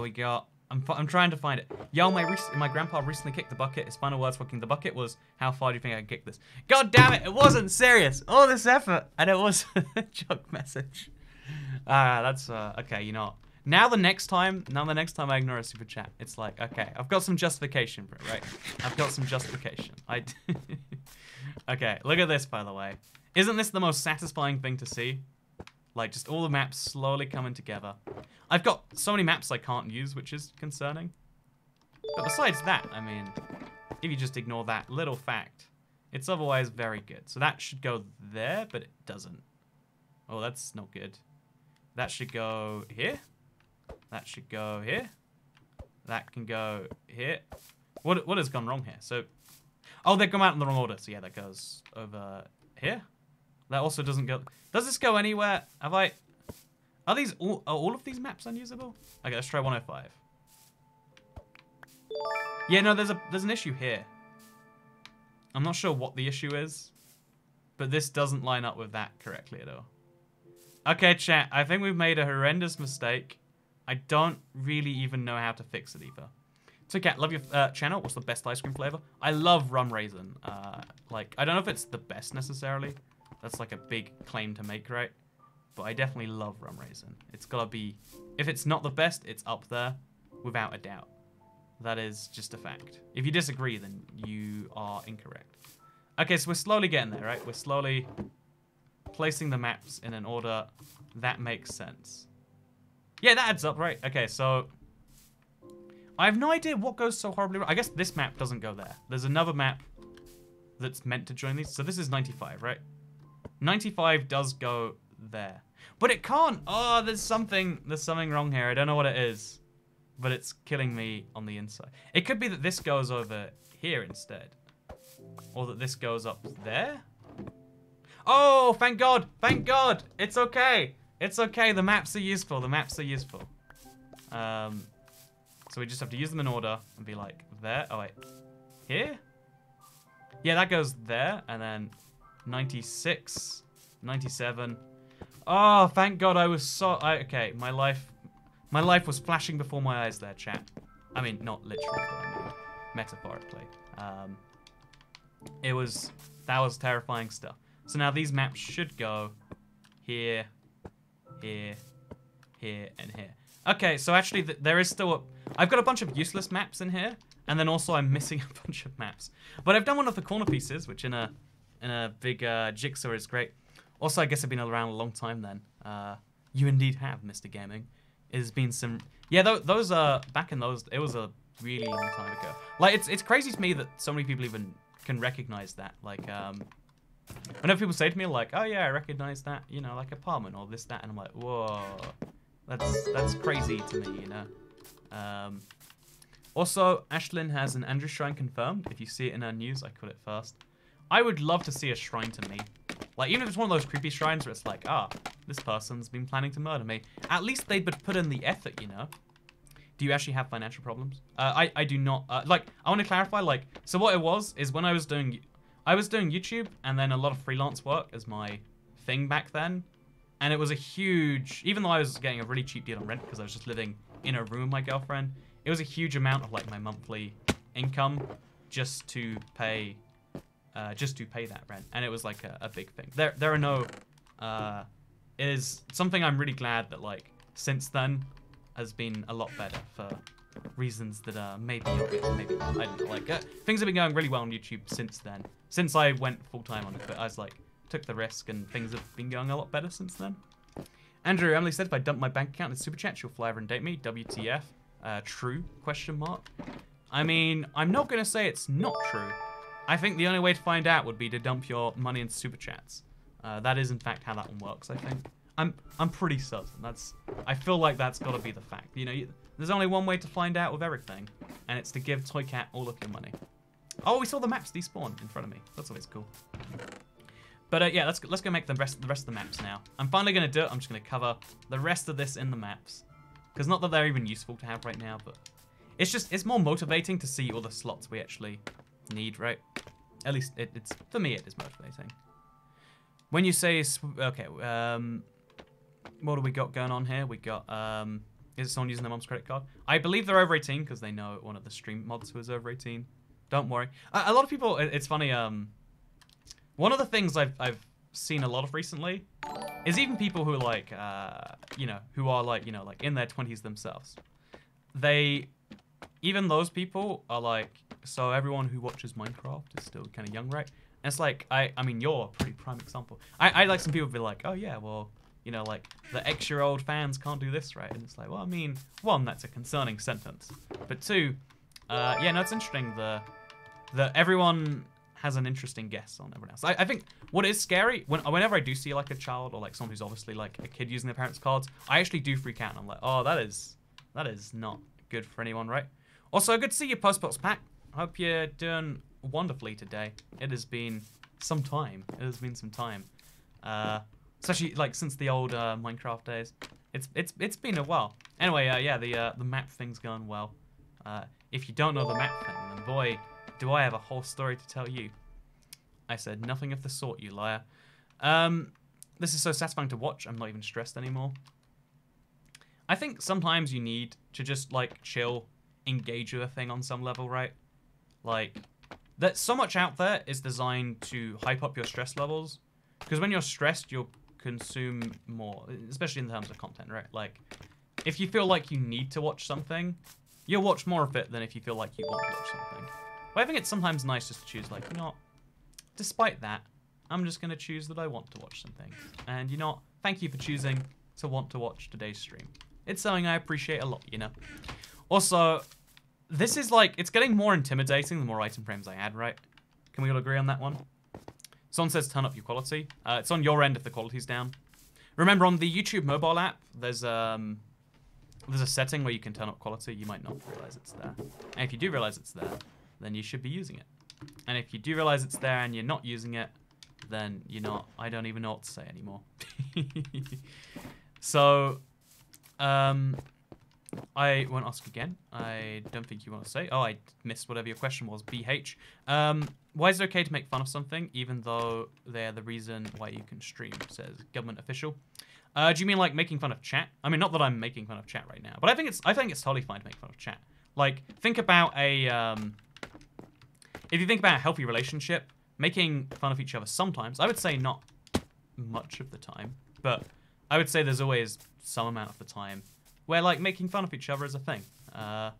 We got... I'm trying to find it. Yo, my grandpa recently kicked the bucket. His final words for kicking the bucket was, how far do you think I can kick this? God damn it, it wasn't serious. All this effort, and it was a joke message. That's, okay, you know what? Now the next time I ignore a super chat, it's like, okay, I've got some justification for it, right? I've got some justification. Okay, look at this, by the way. Isn't this the most satisfying thing to see? Like, just all the maps slowly coming together. I've got so many maps I can't use, which is concerning. But besides that, I mean, if you just ignore that little fact, it's otherwise very good. So that should go there, but it doesn't. Oh, that's not good. That should go here. That should go here. That can go here. What has gone wrong here? So, oh, they've come out in the wrong order. So yeah, that goes over here. That also doesn't go... Does this go anywhere? Have I... Are all of these maps unusable? Okay, let's try 105. Yeah, no, there's an issue here. I'm not sure what the issue is, but this doesn't line up with that correctly at all. Okay, chat, I think we've made a horrendous mistake. I don't really even know how to fix it either. So, Kat, love your channel. What's the best ice cream flavor? I love rum raisin. Like, I don't know if it's the best necessarily. That's like a big claim to make, right? But I definitely love rum raisin. It's gotta be... If it's not the best, it's up there, without a doubt. That is just a fact. If you disagree, then you are incorrect. Okay, so we're slowly getting there, right? We're slowly placing the maps in an order that makes sense. Yeah, that adds up, right? Okay, so... I have no idea what goes so horribly wrong. I guess this map doesn't go there. There's another map that's meant to join these. So this is 95, right? 95 does go there. But it can't. Oh, there's something wrong here. I don't know what it is. But it's killing me on the inside. It could be that this goes over here instead. Or that this goes up there. Oh, thank God. Thank God. It's okay. It's okay. The maps are useful. The maps are useful. So we just have to use them in order and be like, there. Oh, wait. Here? Yeah, that goes there. And then 96, 97. Oh, thank God I was so... okay, my life was flashing before my eyes there, chat. I mean, not literally, but I mean metaphorically. That was terrifying stuff. So now these maps should go here, here, here, and here. Okay, so actually there is still I've got a bunch of useless maps in here, and then also I'm missing a bunch of maps. But I've done one of the corner pieces, which in a big jigsaw is great. Also, I guess I've been around a long time then. You indeed have, Mr. Gaming. It's been some... Yeah, those back in those... It was a really long time ago. Like, it's crazy to me that so many people even can recognize that. Like, whenever people say to me, like, oh yeah, I recognize that, you know, like apartment or this, that, and I'm like, whoa. That's crazy to me, you know? Also, Ashlyn has an Andrew shrine confirmed. If you see it in her news, I caught it first. I would love to see a shrine to me. Like, even if it's one of those creepy shrines where it's like, ah, this person's been planning to murder me. At least they'd put in the effort, you know? Do you actually have financial problems? I do not. Like, I want to clarify, like, so what it was is when I was doing YouTube and then a lot of freelance work as my thing back then. And it was a huge, even though I was getting a really cheap deal on rent because I was just living in a room with my girlfriend, it was a huge amount of, like, my monthly income just to pay that rent, and it was like a big thing. There are no, it is something I'm really glad that, like, since then has been a lot better for reasons that maybe obvious, maybe not. I don't know, like, things have been going really well on YouTube since then. Since I went full-time on it, but I was like, took the risk, and things have been going a lot better since then. Andrew, Emily said if I dump my bank account in Super Chat, she'll fly over and date me. WTF? True? Question mark. I mean, I'm not gonna say it's not true. I think the only way to find out would be to dump your money in Super Chats. That is, in fact, how that one works, I think. I'm pretty certain. I feel like that's got to be the fact. You know, there's only one way to find out with everything, and it's to give Toycat all of your money. Oh, we saw the maps despawn in front of me. That's always cool. But yeah, let's go make the rest of the maps now. I'm finally gonna do it. I'm just gonna cover the rest of this in the maps, because not that they're even useful to have right now, but it's more motivating to see all the slots we actually need, right? At least it's for me. It is motivating. When you say okay, what do we got going on here? We got is it someone using their mom's credit card? I believe they're over 18 because they know one of the stream mods was over 18. Don't worry. A lot of people. It's funny. One of the things I've seen a lot of recently is even people who like you know, who are like, you know, like in their 20s themselves. Even those people are like, so everyone who watches Minecraft is still kind of young, right? And it's like, I mean, you're a pretty prime example. I like some people be like, oh yeah, well, you know, like the X-year-old fans can't do this, right? And it's like, well, I mean, one, that's a concerning sentence, but two, yeah, no, it's interesting. The everyone has an interesting guess on everyone else. I think what is scary, whenever I do see like a child or like someone who's obviously like a kid using their parents' cards, I actually do freak out and I'm like, oh, that is not good for anyone, right? Also, good to see you, Postbox Pack. Hope you're doing wonderfully today. It has been some time. It has been some time. Especially like since the old Minecraft days. It's been a while. Anyway, yeah, the map thing's going well. If you don't know the map thing, then boy, do I have a whole story to tell you. I said nothing of the sort, you liar. This is so satisfying to watch, I'm not even stressed anymore. I think sometimes you need to just like chill, engage with a thing on some level, right? Like, that so much out there is designed to hype up your stress levels. Because when you're stressed, you'll consume more, especially in terms of content, right? Like, if you feel like you need to watch something, you'll watch more of it than if you feel like you want to watch something. But I think it's sometimes nice just to choose, like, you know what? Despite that, I'm just going to choose that I want to watch something. And you know what? Thank you for choosing to want to watch today's stream. It's something I appreciate a lot, you know? Also, this is like, it's getting more intimidating the more item frames I add, right? Can we all agree on that one? Someone says turn up your quality. It's on your end if the quality's down. Remember, on the YouTube mobile app, there's a setting where you can turn up quality. You might not realize it's there. And if you do realize it's there, then you should be using it. And if you do realize it's there and you're not using it, then you're not. I don't even know what to say anymore. So, I won't ask again. I don't think you want to say. Oh, I missed whatever your question was. BH. Why is it okay to make fun of something, even though they're the reason why you can stream? Says government official. Do you mean like making fun of chat? I mean, not that I'm making fun of chat right now, but I think it's totally fine to make fun of chat. Like, think about if you think about a healthy relationship, making fun of each other sometimes, I would say not much of the time, but I would say there's always some amount of the time where like making fun of each other is a thing. And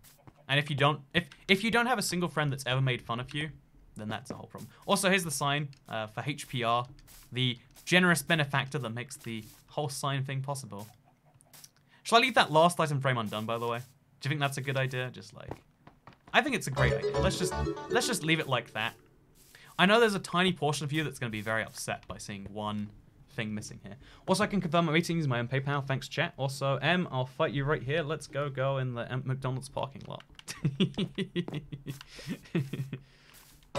if you don't have a single friend that's ever made fun of you, then that's a whole problem. Also, here's the sign for HPR, the generous benefactor that makes the whole sign thing possible. Shall I leave that last item frame undone, by the way? Do you think that's a good idea? Just like, I think it's a great idea. Let's just leave it like that. I know there's a tiny portion of you that's going to be very upset by seeing one thing missing here. Also, I can confirm my meeting using my own PayPal. Thanks, chat. Also, M, I'll fight you right here. Let's go in the McDonald's parking lot.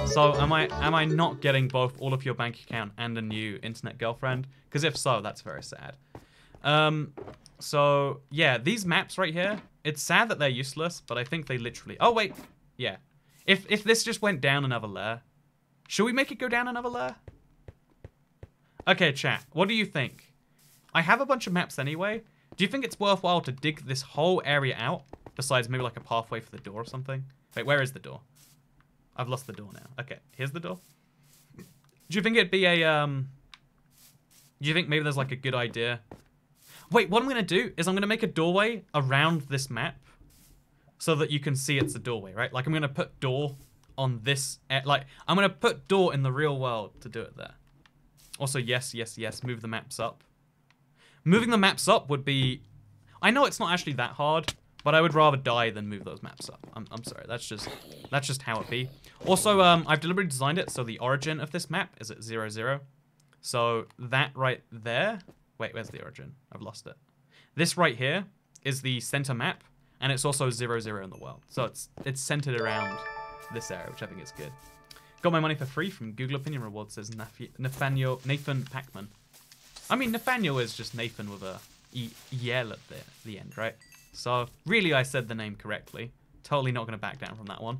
So, am I not getting both all of your bank account and a new internet girlfriend? Because if so, that's very sad. So, yeah, these maps right here, it's sad that they're useless, but I think they literally... Oh, wait. Yeah. If this just went down another layer, should we make it go down another layer? Okay, chat, what do you think? I have a bunch of maps anyway. Do you think it's worthwhile to dig this whole area out, besides maybe like a pathway for the door or something? Wait, where is the door? I've lost the door now. Okay, here's the door. Do you think it'd be a, do you think maybe there's like a good idea? Wait, what I'm gonna do is I'm gonna make a doorway around this map so that you can see it's a doorway, right? Like I'm gonna put door on this, like I'm gonna put door in the real world to do it there. Also, yes, move the maps up. Moving the maps up would be, I know it's not actually that hard, but I would rather die than move those maps up. I'm sorry, that's just how it be. Also, I've deliberately designed it so the origin of this map is at 0, 0. So that right there, wait, where's the origin? I've lost it. This right here is the center map, and it's also 0, 0 in the world. So it's centered around this area, which I think is good. Got my money for free from Google Opinion Rewards, says Nathan Packman. I mean, Nathaniel is just Nathan with a E-L at the end, right? So, really, I said the name correctly. Totally not going to back down from that one.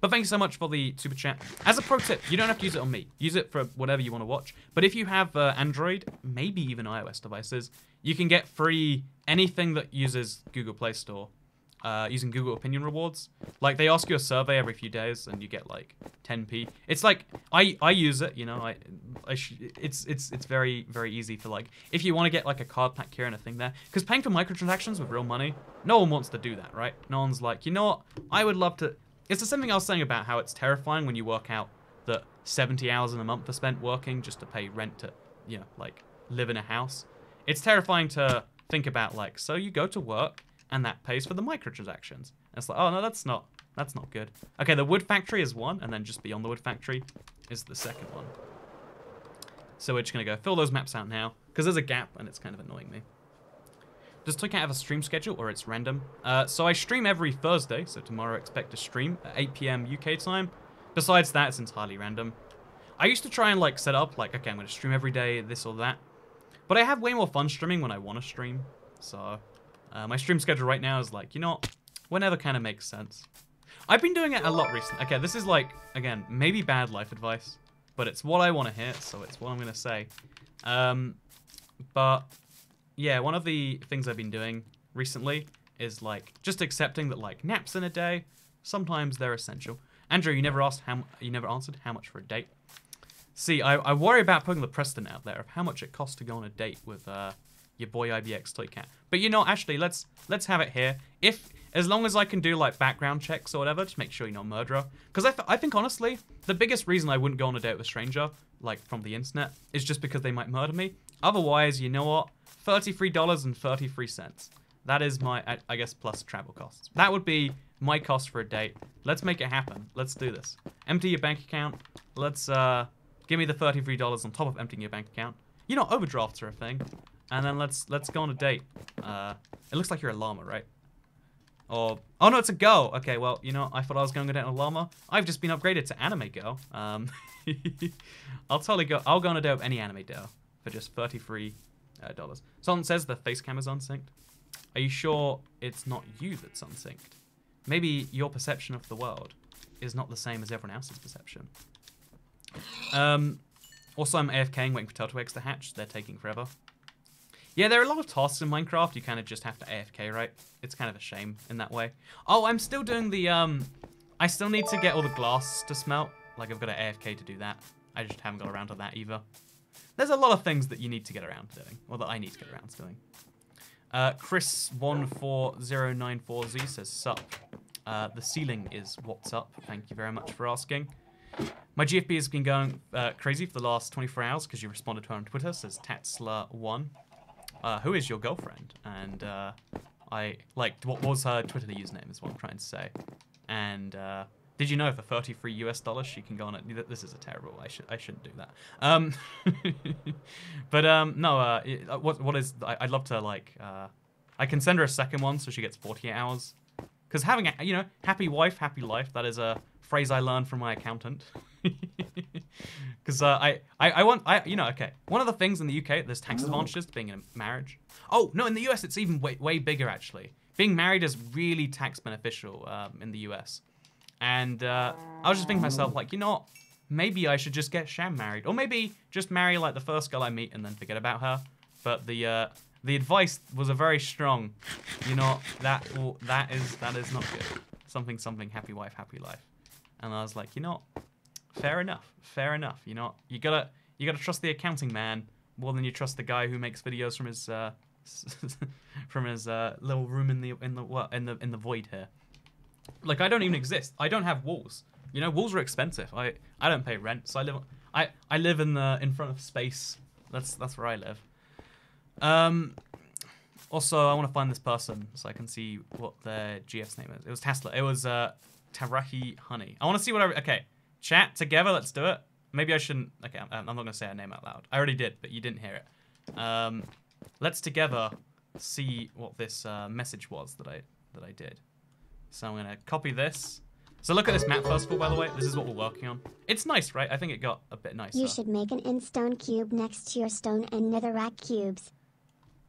But thank you so much for the super chat. As a pro tip, you don't have to use it on me. Use it for whatever you want to watch. But if you have Android, maybe even iOS devices, you can get free anything that uses Google Play Store using Google Opinion Rewards. Like, they ask you a survey every few days, and you get like 10p. It's like I use it, you know. It's very very easy for like if you want to get like a card pack here and a thing there. Because paying for microtransactions with real money, no one wants to do that, right? No one's like, you know what? I would love to. It's the same thing I was saying about how it's terrifying when you work out that 70 hours in a month are spent working just to pay rent to, you know, like live in a house. It's terrifying to think about, like, so you go to work and that pays for the microtransactions. And it's like, oh no, that's not good. Okay, the wood factory is one, and then just beyond the wood factory is the second one. So we're just gonna go fill those maps out now, because there's a gap and it's kind of annoying me. Does Toycat have a stream schedule or it's random? So I stream every Thursday, so tomorrow expect to stream at 8 PM UK time. Besides that, it's entirely random. I used to try and like set up like, okay, I'm gonna stream every day, this or that. But I have way more fun streaming when I want to stream. So my stream schedule right now is like, you know, whenever kind of makes sense. I've been doing it a lot recently. Okay, this is like, again, maybe bad life advice, but it's what I want to hear, so it's what I'm gonna say. But yeah, one of the things I've been doing recently is like just accepting that like naps in a day, sometimes they're essential. Andrew, you never answered how much for a date. See, I worry about putting the precedent out there of how much it costs to go on a date with your boy IBX Toycat. But you know, actually, let's have it here. As long as I can do like background checks or whatever to make sure you're not a murderer. Because I think honestly, the biggest reason I wouldn't go on a date with a stranger, like from the internet, is just because they might murder me. Otherwise, you know what? $33.33. That is my, I guess, plus travel costs. That would be my cost for a date. Let's make it happen. Let's do this. Empty your bank account. Let's give me the $33 on top of emptying your bank account. You know, overdrafts are a thing. And then let's go on a date. It looks like you're a llama, right? Or oh no, it's a girl. Okay, well, you know, I thought I was going to get a llama. I've just been upgraded to anime girl. I'll totally go. I'll go on a date with any anime girl for just $33. Someone says the face cam is unsynced. Are you sure it's not you that's unsynced? Maybe your perception of the world is not the same as everyone else's perception. Also, I'm AFKing, waiting for turtle eggs to hatch. They're taking forever. Yeah, there are a lot of tasks in Minecraft. You kind of just have to AFK, right? It's kind of a shame in that way. Oh, I'm still doing the, I still need to get all the glass to smelt. Like, I've got to AFK to do that. I just haven't got around to that either. There's a lot of things that you need to get around to doing. Or that I need to get around to doing. Chris14094Z says, sup. The ceiling is what's up. Thank you very much for asking. My GFB has been going crazy for the last 24 hours because you responded to her on Twitter, says Tatsler1. Who is your girlfriend? And what was her Twitter username is what I'm trying to say. And did you know for $33 US she can go on it? This is a terrible. I shouldn't do that. But no. What is? I'd love to like. I can send her a second one so she gets 48 hours. Because having a, you know, happy wife, happy life. That is a phrase I learned from my accountant. Because you know, okay. One of the things in the UK, there's tax advantages to being in a marriage. Oh, no, in the US, it's even way bigger, actually. Being married is really tax beneficial in the US. And I was just thinking to myself, like, you know what? Maybe I should just get sham married. Or maybe just marry, like, the first girl I meet and then forget about her. But the advice was a very strong, you know, that is not good. Something, happy wife, happy life. And I was like, you know, fair enough. You know, you gotta trust the accounting man more than you trust the guy who makes videos from his little room in the void here. Like, I don't even exist. I don't have walls. You know, walls are expensive. I don't pay rent, so I live in front of space. That's where I live. Also, I want to find this person so I can see what their GF's name is. It was Tesla. It was Tarahi Honey. I want to see what okay, chat together. Let's do it. Maybe I shouldn't. Okay, I'm not gonna say her name out loud. I already did, but you didn't hear it. Let's together see what this message was that I did. So I'm gonna copy this, So look at this map first of all, by the way. This is what we're working on. It's nice, right? I think it got a bit nicer. You should make an end-stone cube next to your stone and netherrack cubes.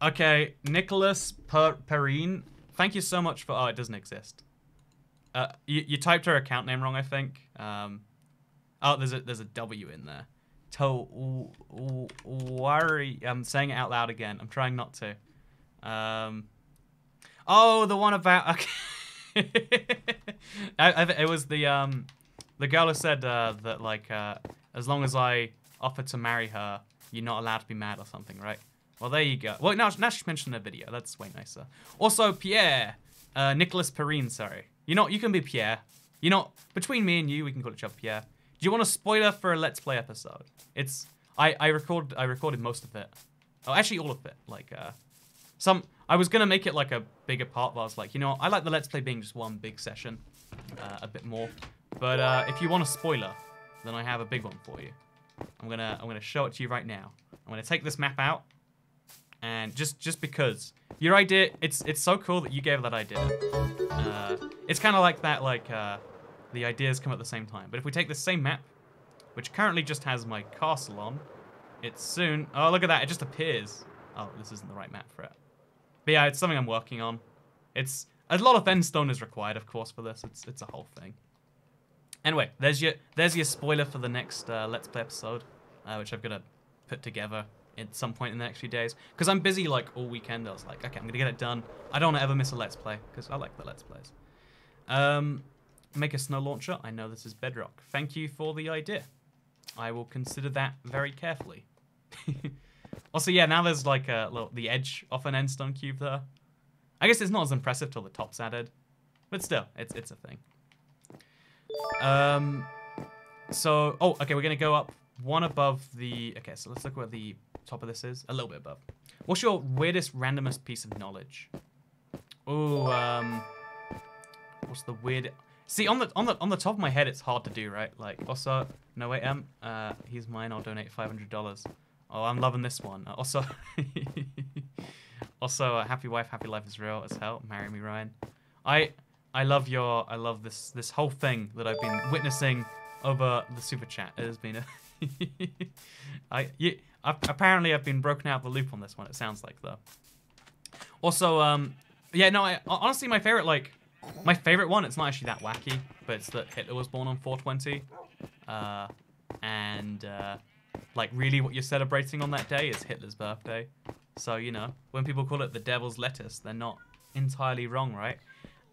Okay, Nicholas Perrine. Thank you so much for... Oh, it doesn't exist. You typed her account name wrong, I think. Oh, there's a W in there. Worry. I'm saying it out loud again. I'm trying not to. Oh, the one about... Okay. It was the girl who said that, like, as long as I offer to marry her, you're not allowed to be mad or something, right? Well, there you go. Well, now she mentioned in a video. That's way nicer. Also, Pierre. Nicholas Perrine, sorry. You can be Pierre. Between me and you, we can call each other Pierre. Do you want a spoiler for a Let's Play episode? I recorded most of it. Oh, actually all of it. Like, I was gonna make it like a bigger part, but I was like, I like the Let's Play being just one big session. A bit more. But if you want a spoiler, then I have a big one for you. I'm gonna show it to you right now. I'm gonna take this map out. And just because your idea, it's so cool that you gave that idea. It's kind of like that, like the ideas come at the same time. But if we take this same map, which currently just has my castle on, it's soon. Oh, look at that! It just appears. Oh, this isn't the right map for it. But yeah, it's something I'm working on. It's a lot of endstone is required, of course, for this. It's a whole thing. Anyway, there's your spoiler for the next Let's Play episode, which I've got to put together at some point in the next few days, because I'm busy like all weekend. I was like, okay, I'm gonna get it done. I don't want to ever miss a Let's Play because I like the Let's Plays. Make a snow launcher. I know this is Bedrock. Thank you for the idea. I will consider that very carefully. Also, yeah, now there's like the edge off an endstone cube there. I guess it's not as impressive till the top's added, but still, it's a thing. So, oh, okay, we're gonna go up one above the. Okay, so let's look where the top of this is. A little bit above. What's your weirdest, randomest piece of knowledge? Oh, what's the weird? See, on the top of my head, it's hard to do, right? Like, also, no wait, he's mine. I'll donate $500. Oh, I'm loving this one. Also, happy wife, happy life is real as hell. Marry me, Ryan. I love this whole thing that I've been witnessing over the super chat. It has been a apparently I've been broken out of the loop on this one. It sounds like though. Also, yeah, no, honestly, my favorite one. It's not actually that wacky, but it's that Hitler was born on 420, and like really, what you're celebrating on that day is Hitler's birthday. So when people call it the devil's lettuce, they're not entirely wrong, right?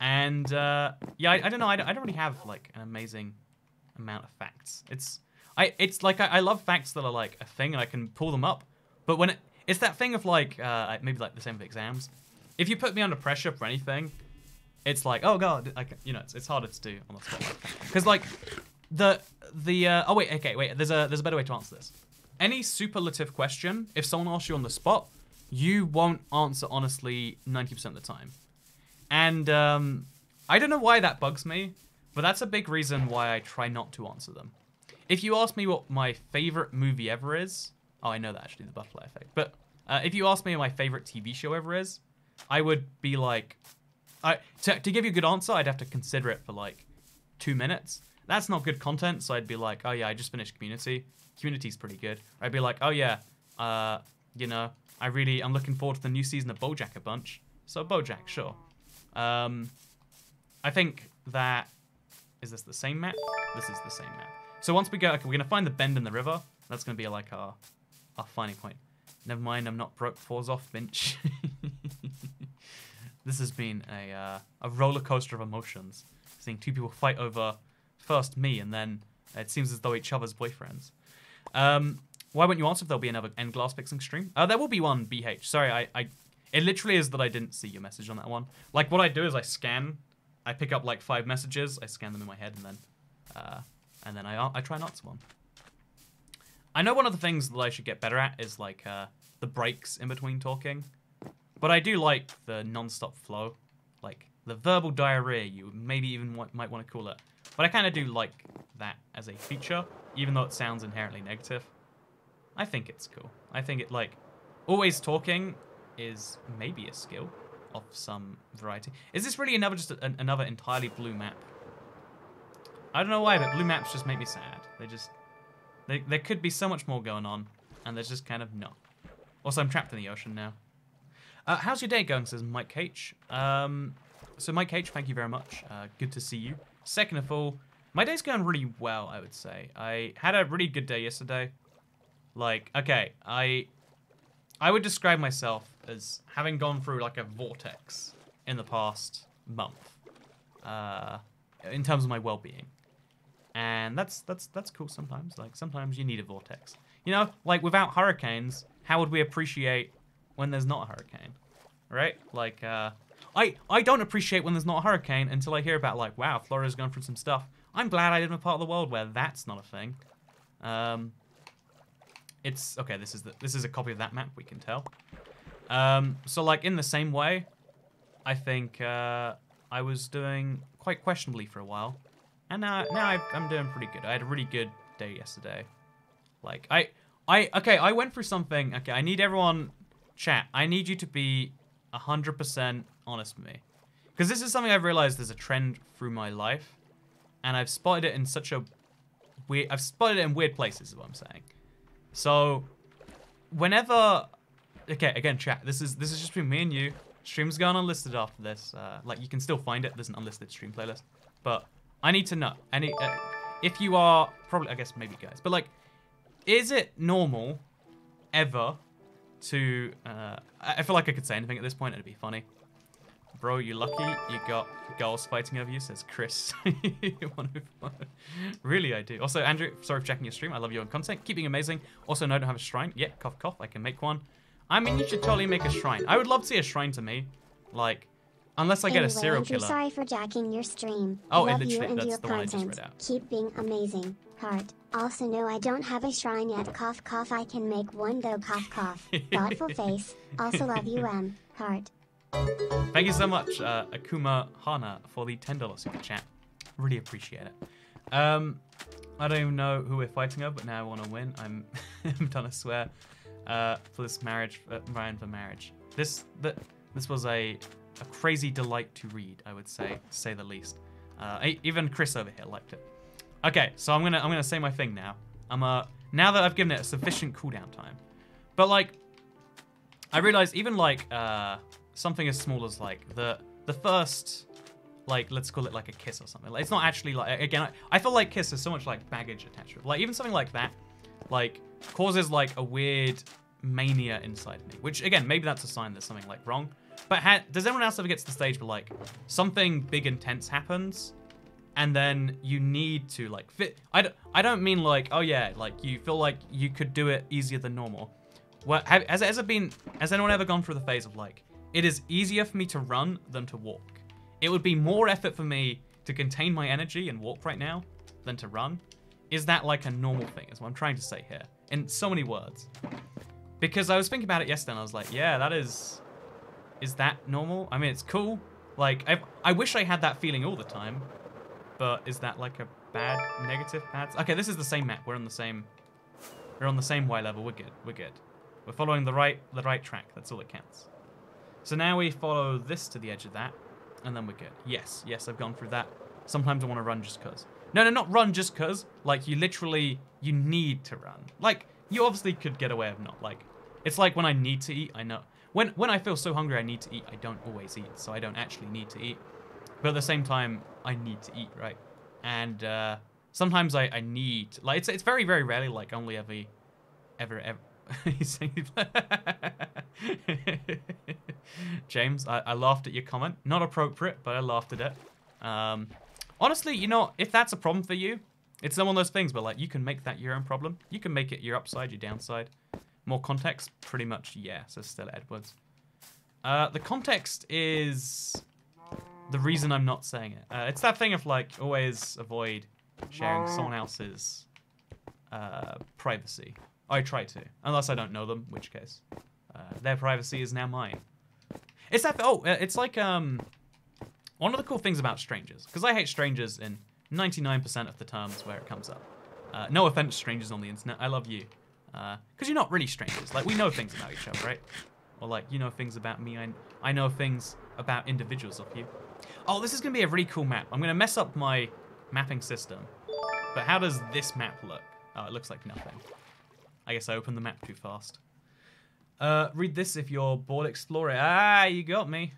And yeah, I don't know. I don't really have like an amazing amount of facts. It's like I love facts that are like a thing and I can pull them up. But when it's that thing of like maybe like the same with exams. If you put me under pressure for anything, it's like, oh god, like it's harder to do on the spot. Because like oh wait, okay, wait. There's a better way to answer this. Any superlative question, if someone asks you on the spot, you won't answer honestly 90% of the time. And I don't know why that bugs me, but that's a big reason why I try not to answer them. If you ask me what my favorite movie ever is, oh, I know that actually, the butterfly effect. But if you ask me what my favorite TV show ever is, I would be like, to give you a good answer, I'd have to consider it for like 2 minutes. That's not good content, so I'd be like, oh yeah, I just finished Community. Community's pretty good. Or I'd be like, oh yeah, I'm looking forward to the new season of BoJack a bunch. So BoJack, sure. I think that, is this the same map? This is the same map. So once we go, okay, we're gonna find the bend in the river. That's gonna be like our finding point. Never mind, I'm not broke. Falls off bench. This has been a roller coaster of emotions. Seeing two people fight over first me, and then it seems as though each other's boyfriends. Why won't you answer if there'll be another end glass fixing stream? There will be one, BH. Sorry, it literally is that I didn't see your message on that one. Like, what I do is I pick up like 5 messages, I scan them in my head, and then I try and answer one. I know one of the things that I should get better at is like the breaks in between talking, but I do like the non-stop flow, like the verbal diarrhea you maybe even might want to call it. But I kind of do like that as a feature, even though it sounds inherently negative. I think it's cool. I think it like always talking is maybe a skill of some variety. Is this really another entirely blue map? I don't know why, but blue maps just make me sad. There could be so much more going on, and there's just kind of not. Also, I'm trapped in the ocean now. How's your day going, says Mike H. So Mike H, thank you very much. Good to see you. Second of all, my day's going really well, I would say. I had a really good day yesterday. Like, okay, I would describe myself as having gone through like a vortex in the past month, in terms of my well-being. And that's cool sometimes. Like, sometimes you need a vortex. You know, like, without hurricanes, how would we appreciate when there's not a hurricane, right? Like, I don't appreciate when there's not a hurricane until I hear about, like, wow, Florida's going through some stuff. I'm glad I live in a part of the world where that's not a thing. It's okay. This is a copy of that map. We can tell. So, like, in the same way, I think I was doing quite questionably for a while, and now I'm doing pretty good. I had a really good day yesterday. Like, I went through something. Okay, I need everyone, chat. I need you to be 100% honest with me, because this is something I've realized there's a trend through my life, and I've spotted it in such a weird. I've spotted it in weird places, is what I'm saying. So, whenever, okay, again, chat. This is just between me and you. Stream's going unlisted after this. Like, you can still find it. There's an unlisted stream playlist, but I need to know. If you are probably, I guess maybe guys, but like, is it normal ever to? I feel like I could say anything at this point. It'd be funny. Bro, you lucky you got girls fighting over you, says Chris. Really, I do. Also, Andrew, sorry for checking your stream. I love your content. Keep being amazing. Also, no, I don't have a shrine. Yeah, cough, cough. I can make one. I mean, you should totally make a shrine. I would love to see a shrine to me. Like, unless I get a serial Andrew, killer. sorry for jacking your stream. Oh, love and you literally, and that's your the one I just content. read out. Keep being amazing. Heart. Also, no, I don't have a shrine yet. Cough, cough. I can make one though. Cough, cough. Thoughtful face. Also, love you, Heart. Thank you so much, Akuma Hana, for the $10 super chat. Really appreciate it. I don't even know who we're fighting over, but now I want to win. I'm done, I swear. For this marriage, Ryan for marriage. This was a crazy delight to read, I would say, to say the least. Even Chris over here liked it. Okay, so I'm gonna say my thing now. Now that I've given it a sufficient cooldown time, but like, I realize even like something as small as like the first, like, let's call it like a kiss or something. Like, it's not actually like, again, I feel like kiss is so much like baggage attached to it. Like, even something like that, like, causes like a weird mania inside me, which again, maybe that's a sign there's something like wrong. But does anyone else ever get to the stage where like something big intense happens and then you need to like fit? I don't mean like, oh yeah, like you feel like you could do it easier than normal. Well, has anyone ever gone through the phase of like, it is easier for me to run than to walk? It would be more effort for me to contain my energy and walk right now than to run. Is that like a normal thing, is what I'm trying to say here, in so many words. Because I was thinking about it yesterday and I was like, yeah, that is that normal? I mean, it's cool. Like, I wish I had that feeling all the time, but is that like a bad, negative, bad? Okay, this is the same map. We're on the same Y level. We're good. We're good. We're following the right track. That's all that counts. So now we follow this to the edge of that, and then we're good. Yes, I've gone through that. Sometimes I want to run just cause. No, not run just cause. Like, you need to run. Like, you obviously could get away with not. Like, it's like when I need to eat, I know. When I feel so hungry I need to eat, I don't always eat, so I don't actually need to eat. But at the same time, I need to eat, right? And sometimes I need, like, it's very, very rarely, like, only ever. James, I laughed at your comment. Not appropriate, but I laughed at it. Honestly, you know, if that's a problem for you, it's one of those things where, like, you can make that your own problem. You can make it your upside, your downside. More context? Pretty much, yeah, says Stella Edwards. The context is the reason I'm not saying it. It's that thing of, like, always avoid sharing someone else's privacy. I try to, unless I don't know them, in which case their privacy is now mine. It's that, it's like one of the cool things about strangers, because I hate strangers in 99% of the terms where it comes up. No offense, strangers on the internet, I love you. Because you're not really strangers. Like, we know things about each other, right? Or, like, you know things about me, I know things about individuals of you. Oh, this is going to be a really cool map. I'm going to mess up my mapping system. But how does this map look? Oh, it looks like nothing. I guess I opened the map too fast. Read this if you're bored exploring. Ah, you got me.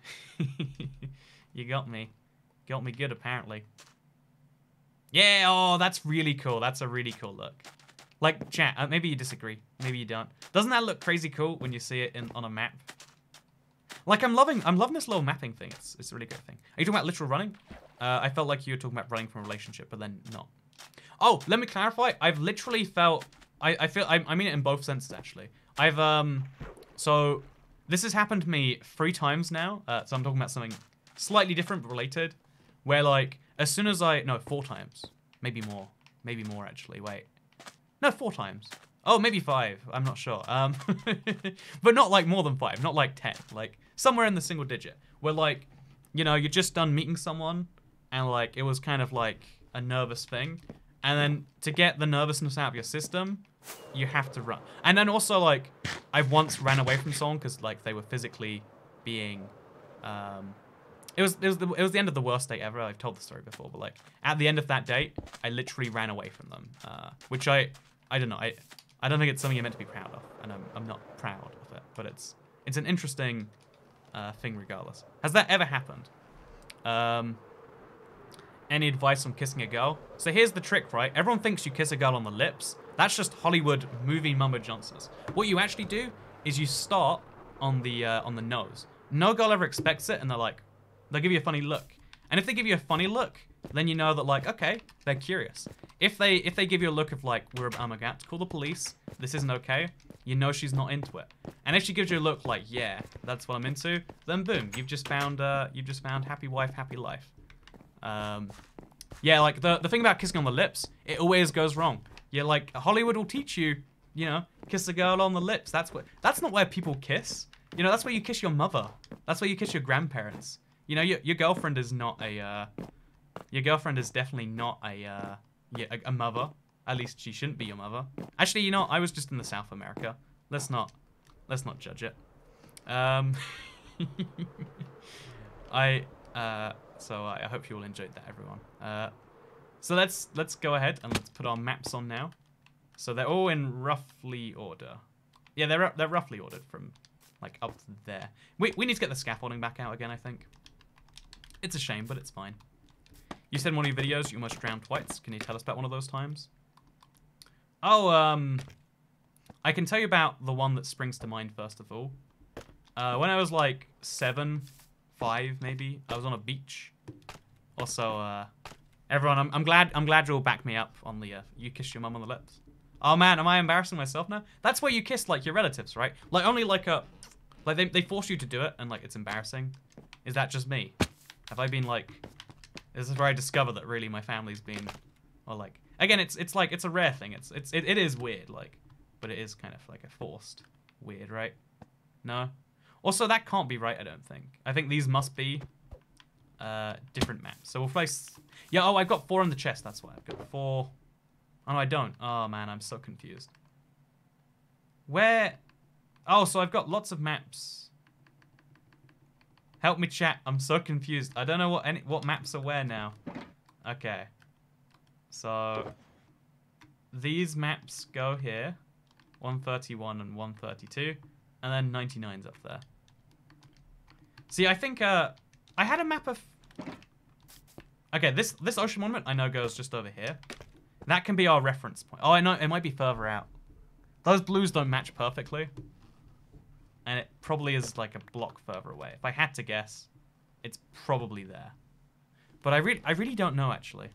You got me. Got me good, apparently. Yeah, oh, that's really cool. That's a really cool look. Like, chat, maybe you disagree. Maybe you don't. Doesn't that look crazy cool when you see it on a map? Like, I'm loving this little mapping thing. It's a really great thing. Are you talking about literal running? I felt like you were talking about running from a relationship, but then not. Oh, let me clarify. I've literally felt... I mean it in both senses, actually. So this has happened to me 3 times now. So I'm talking about something slightly different but related. Where, like, as soon as no, 4 times. Maybe more. Maybe more, actually. Wait. No, 4 times. Oh, maybe 5. I'm not sure. But not, like, more than 5. Not, like, 10. Like, somewhere in the single digit. Where, like, you know, you're just done meeting someone. And, like, it was kind of, like, a nervous thing. And then to get the nervousness out of your system, you have to run. And then also, like, I once ran away from someone because, like, they were physically being... It was the end of the worst date ever. I've told the story before, but, like, at the end of that date, I literally ran away from them. Which I don't know. I don't think it's something you're meant to be proud of. And I'm not proud of it. But it's an interesting thing regardless. Has that ever happened? Any advice on kissing a girl? So here's the trick, right? Everyone thinks you kiss a girl on the lips. That's just Hollywood movie mumbo johnsons. What you actually do is you start on the nose. No girl ever expects it, and they'll give you a funny look. And if they give you a funny look, then you know that, like, okay, they're curious. If they give you a look of, like, I'm gonna have to call the police, this isn't okay, you know she's not into it. And if she gives you a look like, yeah, that's what I'm into, then boom, you've just found happy wife, happy life. Yeah, like, the thing about kissing on the lips, it always goes wrong. You're like, Hollywood will teach you, you know, kiss a girl on the lips. That's not where people kiss. You know, that's where you kiss your mother. That's where you kiss your grandparents. You know, your girlfriend is not your girlfriend is definitely not a mother. At least she shouldn't be your mother. Actually, you know, I was just in the South America. Let's not judge it. So I hope you all enjoyed that, everyone. So let's go ahead and let's put our maps on now. So they're all in roughly order. Yeah, they're roughly ordered from, like, up there. We need to get the scaffolding back out again, I think. It's a shame, but it's fine. You said in one of your videos you almost drowned twice. Can you tell us about one of those times? Oh, I can tell you about the one that springs to mind first of all. When I was like 7, 5 maybe, I was on a beach. Also, everyone, I'm glad you all back me up on the you kissed your mum on the lips. Oh man, am I embarrassing myself now? That's where you kiss, like, your relatives, right? Like, only like they force you to do it and, like, it's embarrassing. Is that just me? Have I been, like, this is where I discover that really my family's been, or, like, again, it's like, it's a rare thing. It is weird, like, but it is kind of like a forced weird, right? No? Also, that can't be right, I don't think. I think these must be different maps. So we'll place, yeah, oh, I've got 4 in the chest, that's why. I've got 4. Oh, no, I don't. Oh, man, I'm so confused. Where? Oh, so I've got lots of maps. Help me, chat. I'm so confused. I don't know what maps are where now. Okay. So these maps go here. 131 and 132. And then 99's up there. See, I think I had a map of... Okay, this ocean monument I know goes just over here. That can be our reference point. Oh, I know, it might be further out. Those blues don't match perfectly. And it probably is like a block further away. If I had to guess, it's probably there. But I really don't know, actually.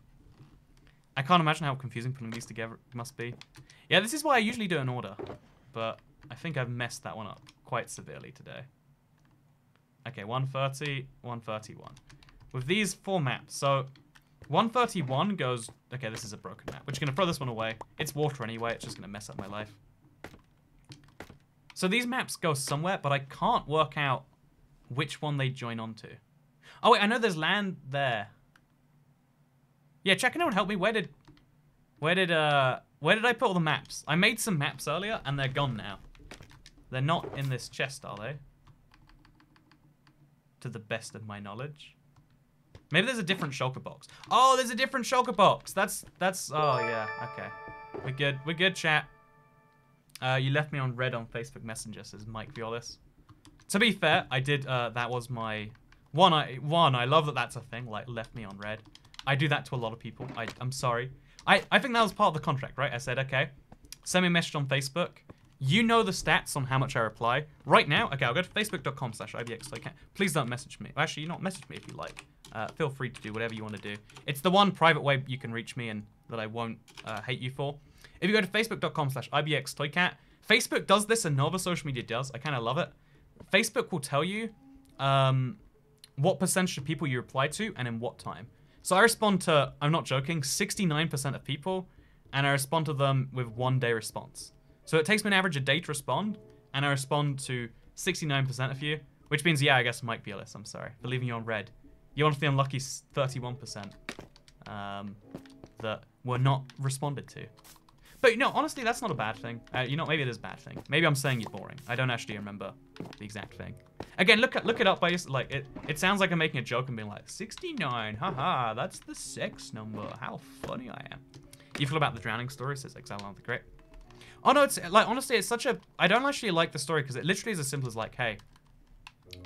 I can't imagine how confusing putting these together must be. Yeah, this is why I usually do an order. But I think I've messed that one up quite severely today. Okay, 130, 131. With these 4 maps, so 131 goes... Okay, this is a broken map. We're just going to throw this one away. It's water anyway. It's just going to mess up my life. So these maps go somewhere, but I can't work out which one they join onto. Oh, wait, I know there's land there. Yeah, check, anyone help me? Where did I put all the maps? I made some maps earlier, and they're gone now. They're not in this chest, are they? To the best of my knowledge. Maybe there's a different shulker box. Oh, there's a different shulker box. That's, oh yeah, okay. We're good, chat. You left me on red on Facebook Messenger, says Mike Violis. To be fair, I did, that was my, I love that that's a thing, like, left me on red. I do that to a lot of people. I'm sorry. I think that was part of the contract, right? I said, okay, send me a message on Facebook. You know the stats on how much I reply. Right now, okay, I'll go to facebook.com/ibx. Please don't message me. Actually, you not message me if you like. Feel free to do whatever you want to do. It's the one private way you can reach me and that I won't hate you for. If you go to facebook.com/ibxtoycat, Facebook does this and no other social media does. I kind of love it. Facebook will tell you what percentage of people you reply to and in what time. So I respond to, I'm not joking, 69% of people, and I respond to them with 1 day response. So it takes me an average a day to respond, and I respond to 69% of you, which means, yeah, I guess Mike Bielis, I'm sorry, for leaving you on red. You're one of the unlucky 31% that were not responded to. But, you know, honestly, that's not a bad thing. You know, maybe it is a bad thing. Maybe I'm saying you're boring. I don't actually remember the exact thing. Again, look it up. Like, it sounds like I'm making a joke and being like, 69, haha, that's the sex number. How funny I am. You feel about the drowning story, says Exile on the Great. Oh, no, it's, like, honestly, it's such a, I don't actually like the story because it literally is as simple as, like, hey,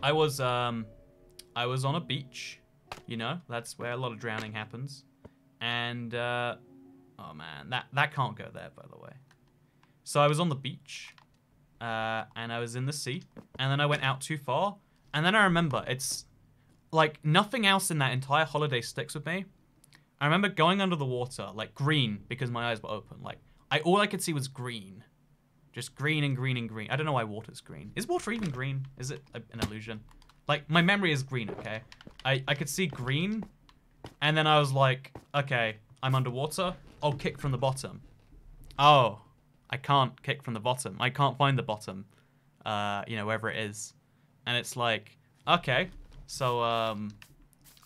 I was on a beach, you know, that's where a lot of drowning happens. And, oh man, that can't go there, by the way. So I was on the beach, and I was in the sea, and then I went out too far, and then I remember, it's, like, nothing else in that entire holiday sticks with me. I remember going under the water, like, green, because my eyes were open, like, all I could see was green. Just green and green and green. I don't know why water's green. Is water even green? Is it an illusion? Like, my memory is green, okay? I could see green, and then I was like, okay, I'm underwater. I'll kick from the bottom. Oh, I can't kick from the bottom. I can't find the bottom, you know, wherever it is. And it's like, okay, so,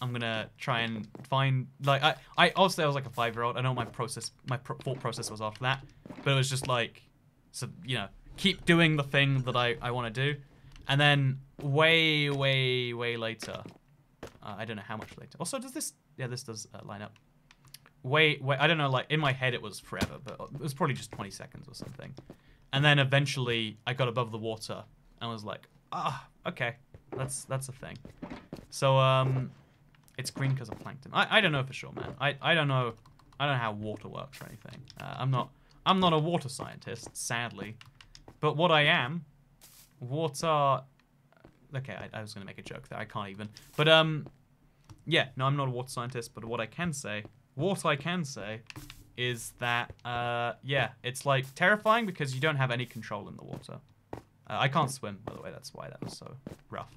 I'm gonna try and find, like, I obviously I was like a 5-year-old. I know my thought process was after that. But it was just like, so, you know, keep doing the thing that I want to do. And then way later, I don't know how much later. Also, does this, yeah, this does line up. Wait, I don't know, like, in my head it was forever, but it was probably just 20 seconds or something. And then eventually I got above the water and was like, okay, that's a thing. So, it's green because of plankton. I don't know for sure, man. I don't know how water works or anything. I'm not a water scientist, sadly. But what I am, water, okay, I was gonna make a joke there, I can't even. But, yeah, no, I'm not a water scientist, but what I can say is that, yeah, it's, like, terrifying because you don't have any control in the water. I can't swim, by the way, that's why that was so rough.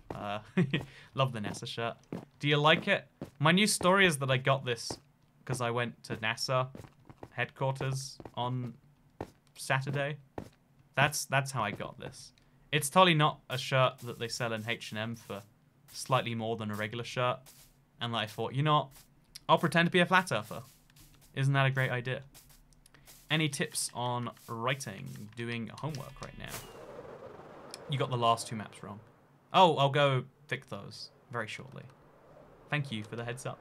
Love the NASA shirt. Do you like it? My new story is that I got this because I went to NASA headquarters on Saturday. That's how I got this. It's totally not a shirt that they sell in H&M for slightly more than a regular shirt. And I thought, you know what? I'll pretend to be a flat earther. Isn't that a great idea? Any tips on writing, doing homework right now? You got the last 2 maps wrong. Oh, I'll go fix those very shortly. Thank you for the heads up.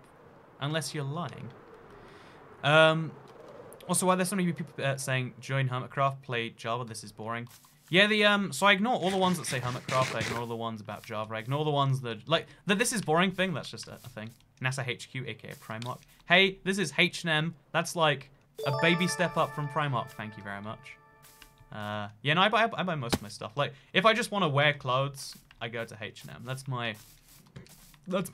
Unless you're lying. Also, why there's so many people saying join Hermitcraft, play Java, this is boring. Yeah, so I ignore all the ones that say Hermitcraft, I ignore all the ones about Java, I ignore the ones that, like, the this is boring thing, that's just a thing. NASA HQ, aka Primark. Hey, this is H&M, that's like a baby step up from Primark, thank you very much. Yeah, no, I buy most of my stuff. Like, if I just want to wear clothes, I go to H&M. That's my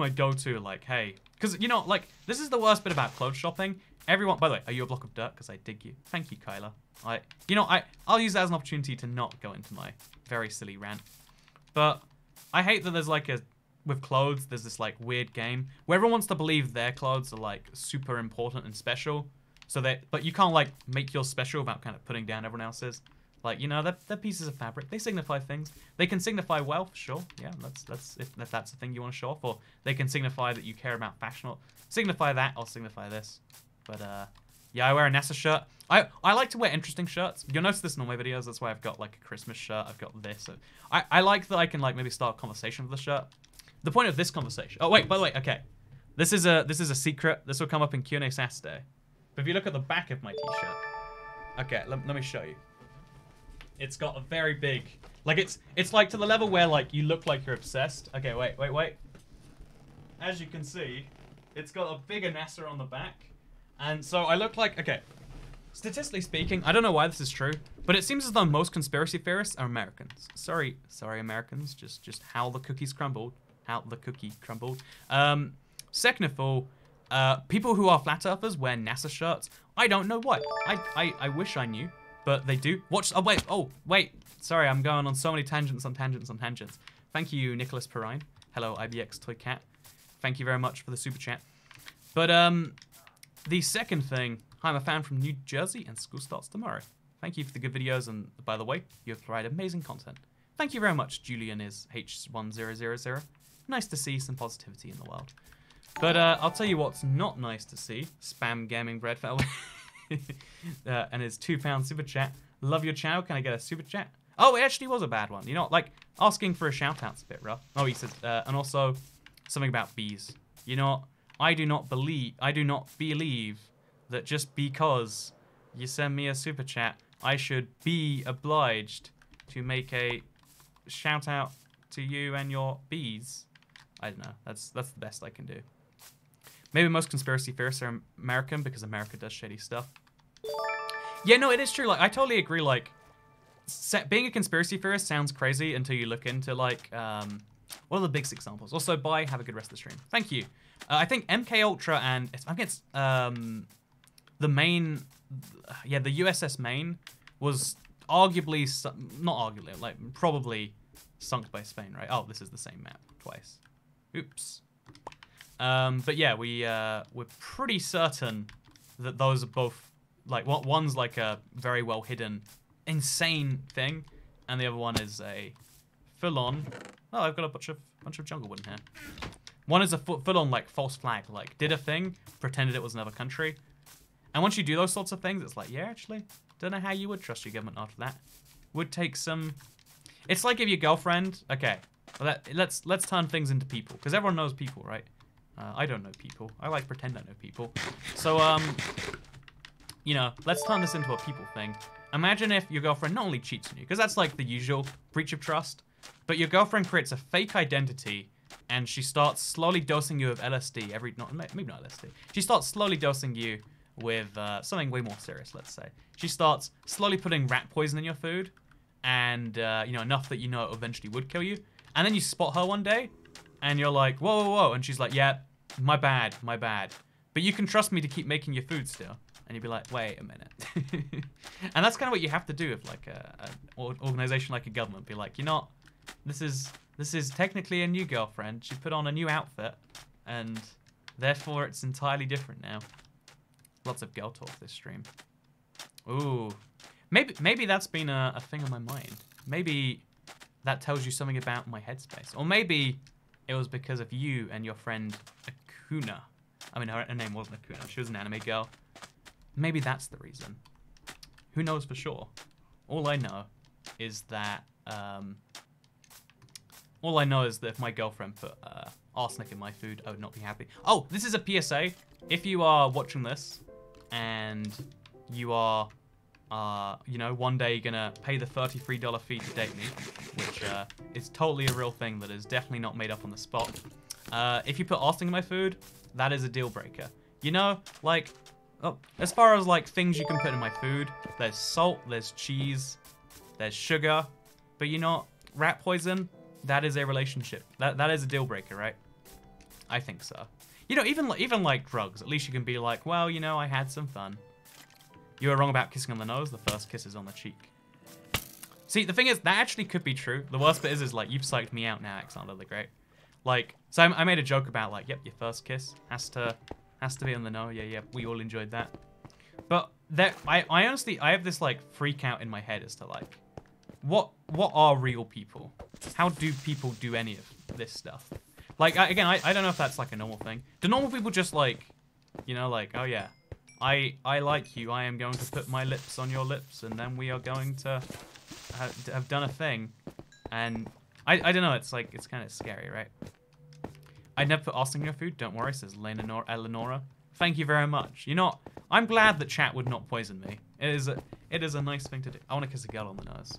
go-to, like, hey. Because, you know, like, this is the worst bit about clothes shopping. Everyone, by the way, are you a block of dirt? Because I dig you. Thank you, Kyla. You know, I'll use that as an opportunity to not go into my very silly rant. But I hate that there's, like, with clothes, there's this, like, weird game where everyone wants to believe their clothes are, like, super important and special. But you can't, like, make yours special without kind of putting down everyone else's. Like, you know, they're pieces of fabric. They signify things. They can signify wealth, sure. Yeah, that's if that's the thing you want to show off. Or they can signify that you care about fashion. Or signify that, or signify this. But, yeah, I wear a NASA shirt. I like to wear interesting shirts. You'll notice this in all my videos. That's why I've got, like, a Christmas shirt. I've got this. I like that I can, like, maybe start a conversation with the shirt. The point of this conversation... Oh, wait, by the way, okay. This is a secret. This will come up in Q&A Saturday. But if you look at the back of my t-shirt, okay, let me show you. It's got a very big, like it's like to the level where like you look like you're obsessed. Okay, wait. As you can see, it's got a bigger NASA on the back, and so I look like, okay. Statistically speaking, I don't know why this is true, but it seems as though most conspiracy theorists are Americans. Sorry, Americans. Just how the cookies crumbled. How the cookie crumbled. Second of all, people who are flat earthers wear NASA shirts. I don't know why. I wish I knew, but they do. Watch. Oh wait. Sorry, I'm going on so many tangents on tangents on tangents. Thank you, Nicholas Perrine. Hello, IBX Toy Cat. Thank you very much for the super chat. But the second thing. Hi, I'm a fan from New Jersey, and school starts tomorrow. Thank you for the good videos, and by the way, you have provided amazing content. Thank you very much, Julian is H1000. Nice to see some positivity in the world. But I'll tell you what's not nice to see. Spam Gaming Breadfell. And his £2 super chat. Love your channel, can I get a super chat? Oh, it actually was a bad one. You know, like, asking for a shout-out's a bit rough. Oh, he says, and also, something about bees. You know, I do not believe that just because you send me a super chat, I should be obliged to make a shout out to you and your bees. I don't know. That's the best I can do. Maybe most conspiracy theorists are American because America does shady stuff. Yeah, no, it is true. Like, I totally agree. Like, being a conspiracy theorist sounds crazy until you look into like what are the biggest examples. Also, bye. Have a good rest of the stream. Thank you. I think MK Ultra and I think it's the Maine, yeah, the USS Maine was arguably, not arguably, like probably sunk by Spain, right? Oh, this is the same map twice. Oops. But yeah, we're pretty certain that those are both, like, one's like a very well hidden, insane thing, and the other one is a full-on. Oh, I've got a bunch of jungle wood in here. One is a full-on like false flag, like did a thing, pretended it was another country. And once you do those sorts of things, it's like, yeah, actually, don't know how you would trust your government after that. Would take some. It's like if your girlfriend. Okay, well, let's turn things into people, because everyone knows people, right? I don't know people. I like pretend I know people. So you know, let's turn this into a people thing. Imagine if your girlfriend not only cheats on you, because that's like the usual breach of trust, but your girlfriend creates a fake identity. And she starts slowly dosing you with LSD maybe not LSD. She starts slowly dosing you with something way more serious, let's say. She starts slowly putting rat poison in your food, and you know, enough that you know it eventually would kill you. And then you spot her one day, and you're like, whoa, whoa, whoa. And she's like, yeah, my bad. But you can trust me to keep making your food still. And you'd be like, wait a minute. And that's kind of what you have to do with like an organization like a government. Be like, you know, this is technically a new girlfriend. She put on a new outfit, and therefore it's entirely different now. Lots of girl talk this stream. Ooh. Maybe that's been a thing on my mind. Maybe that tells you something about my headspace. Or maybe it was because of you and your friend Akuna. I mean, her name wasn't Akuna. She was an anime girl. Maybe that's the reason. Who knows for sure? All I know is that if my girlfriend put arsenic in my food, I would not be happy. Oh, this is a PSA. If you are watching this and you are, you know, one day gonna pay the $33 fee to date me, which is totally a real thing that is definitely not made up on the spot. If you put arsenic in my food, that is a deal breaker. You know, like, oh, as far as like things you can put in my food, there's salt, there's cheese, there's sugar, but you know, rat poison, that is a relationship. That is a deal breaker, right? I think so. You know, even like drugs, at least you can be like, well, you know, I had some fun. You were wrong about kissing on the nose. The first kiss is on the cheek. See, the thing is, that actually could be true. The worst bit is like, you've psyched me out now, Alexander the Great. Like, so I made a joke about like, yep, your first kiss has to be on the nose. Yeah, we all enjoyed that. But I honestly, I have this like freak out in my head as to like, what are real people? How do people do any of this stuff? Like, again, I don't know if that's like a normal thing. Do normal people just like, you know, like, oh yeah, I like you. I am going to put my lips on your lips, and then we are going to have done a thing. And I don't know. It's like, it's kind of scary, right? I never put arsenic in your food. Don't worry, says Eleonora. Thank you very much. You know, I'm glad that chat would not poison me. It is a nice thing to do. I want to kiss a girl on the nose.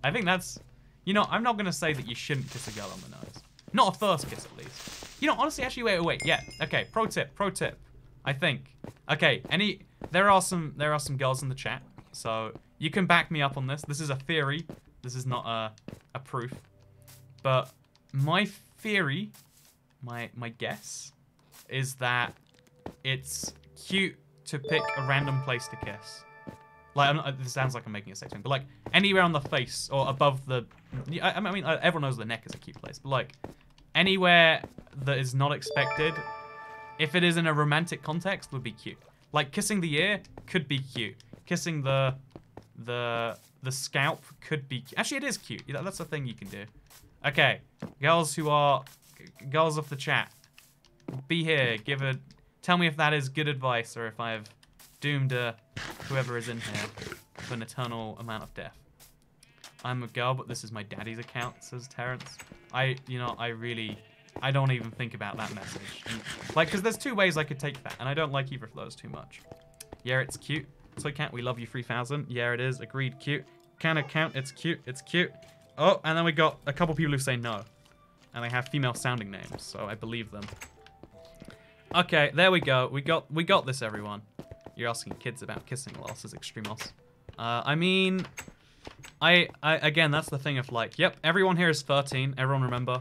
I think that's... You know, I'm not going to say that you shouldn't kiss a girl on the nose. Not a first kiss, at least. You know, honestly, actually, wait. Yeah, okay, pro tip. I think. Okay, there are some girls in the chat, so you can back me up on this. This is a theory. This is not a proof. But my theory, my guess, is that it's cute to pick a random place to kiss. Like, this sounds like I'm making a sex thing, but like anywhere on the face or above the... I mean, everyone knows the neck is a cute place, but like anywhere that is not expected, if it is in a romantic context, would be cute. Like kissing the ear could be cute. Kissing the scalp could be cute. Actually, it is cute. That's a thing you can do. Okay, girls of the chat, be here. Tell me if that is good advice or if I've doomed whoever is in here to an eternal amount of death. I'm a girl, but this is my daddy's account, says Terrence. I don't even think about that message. And, like, because there's two ways I could take that, and I don't like either of those too much. Yeah, it's cute. Toy Cat, we love you 3000. Yeah, it is. Agreed, cute. Can account, it's cute, it's cute. Oh, and then we got a couple people who say no. And they have female sounding names, so I believe them. Okay, there we go. We got this, everyone. You're asking kids about kissing loss is Extremos. I mean, again, that's the thing of like, yep, everyone here is 13. Everyone remember,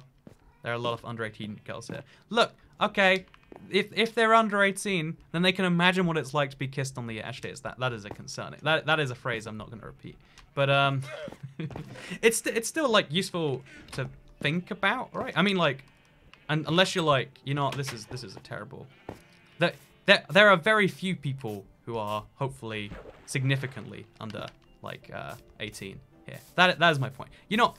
there are a lot of under 18 girls here. Look, okay, if they're under 18, then they can imagine what it's like to be kissed on the ear. Actually, that is a concern. That is a phrase I'm not going to repeat. But it's still like useful to think about, right? I mean, like, unless you're like, you know, this is a terrible. There are very few people who are hopefully significantly under like 18 here. That is my point. You know,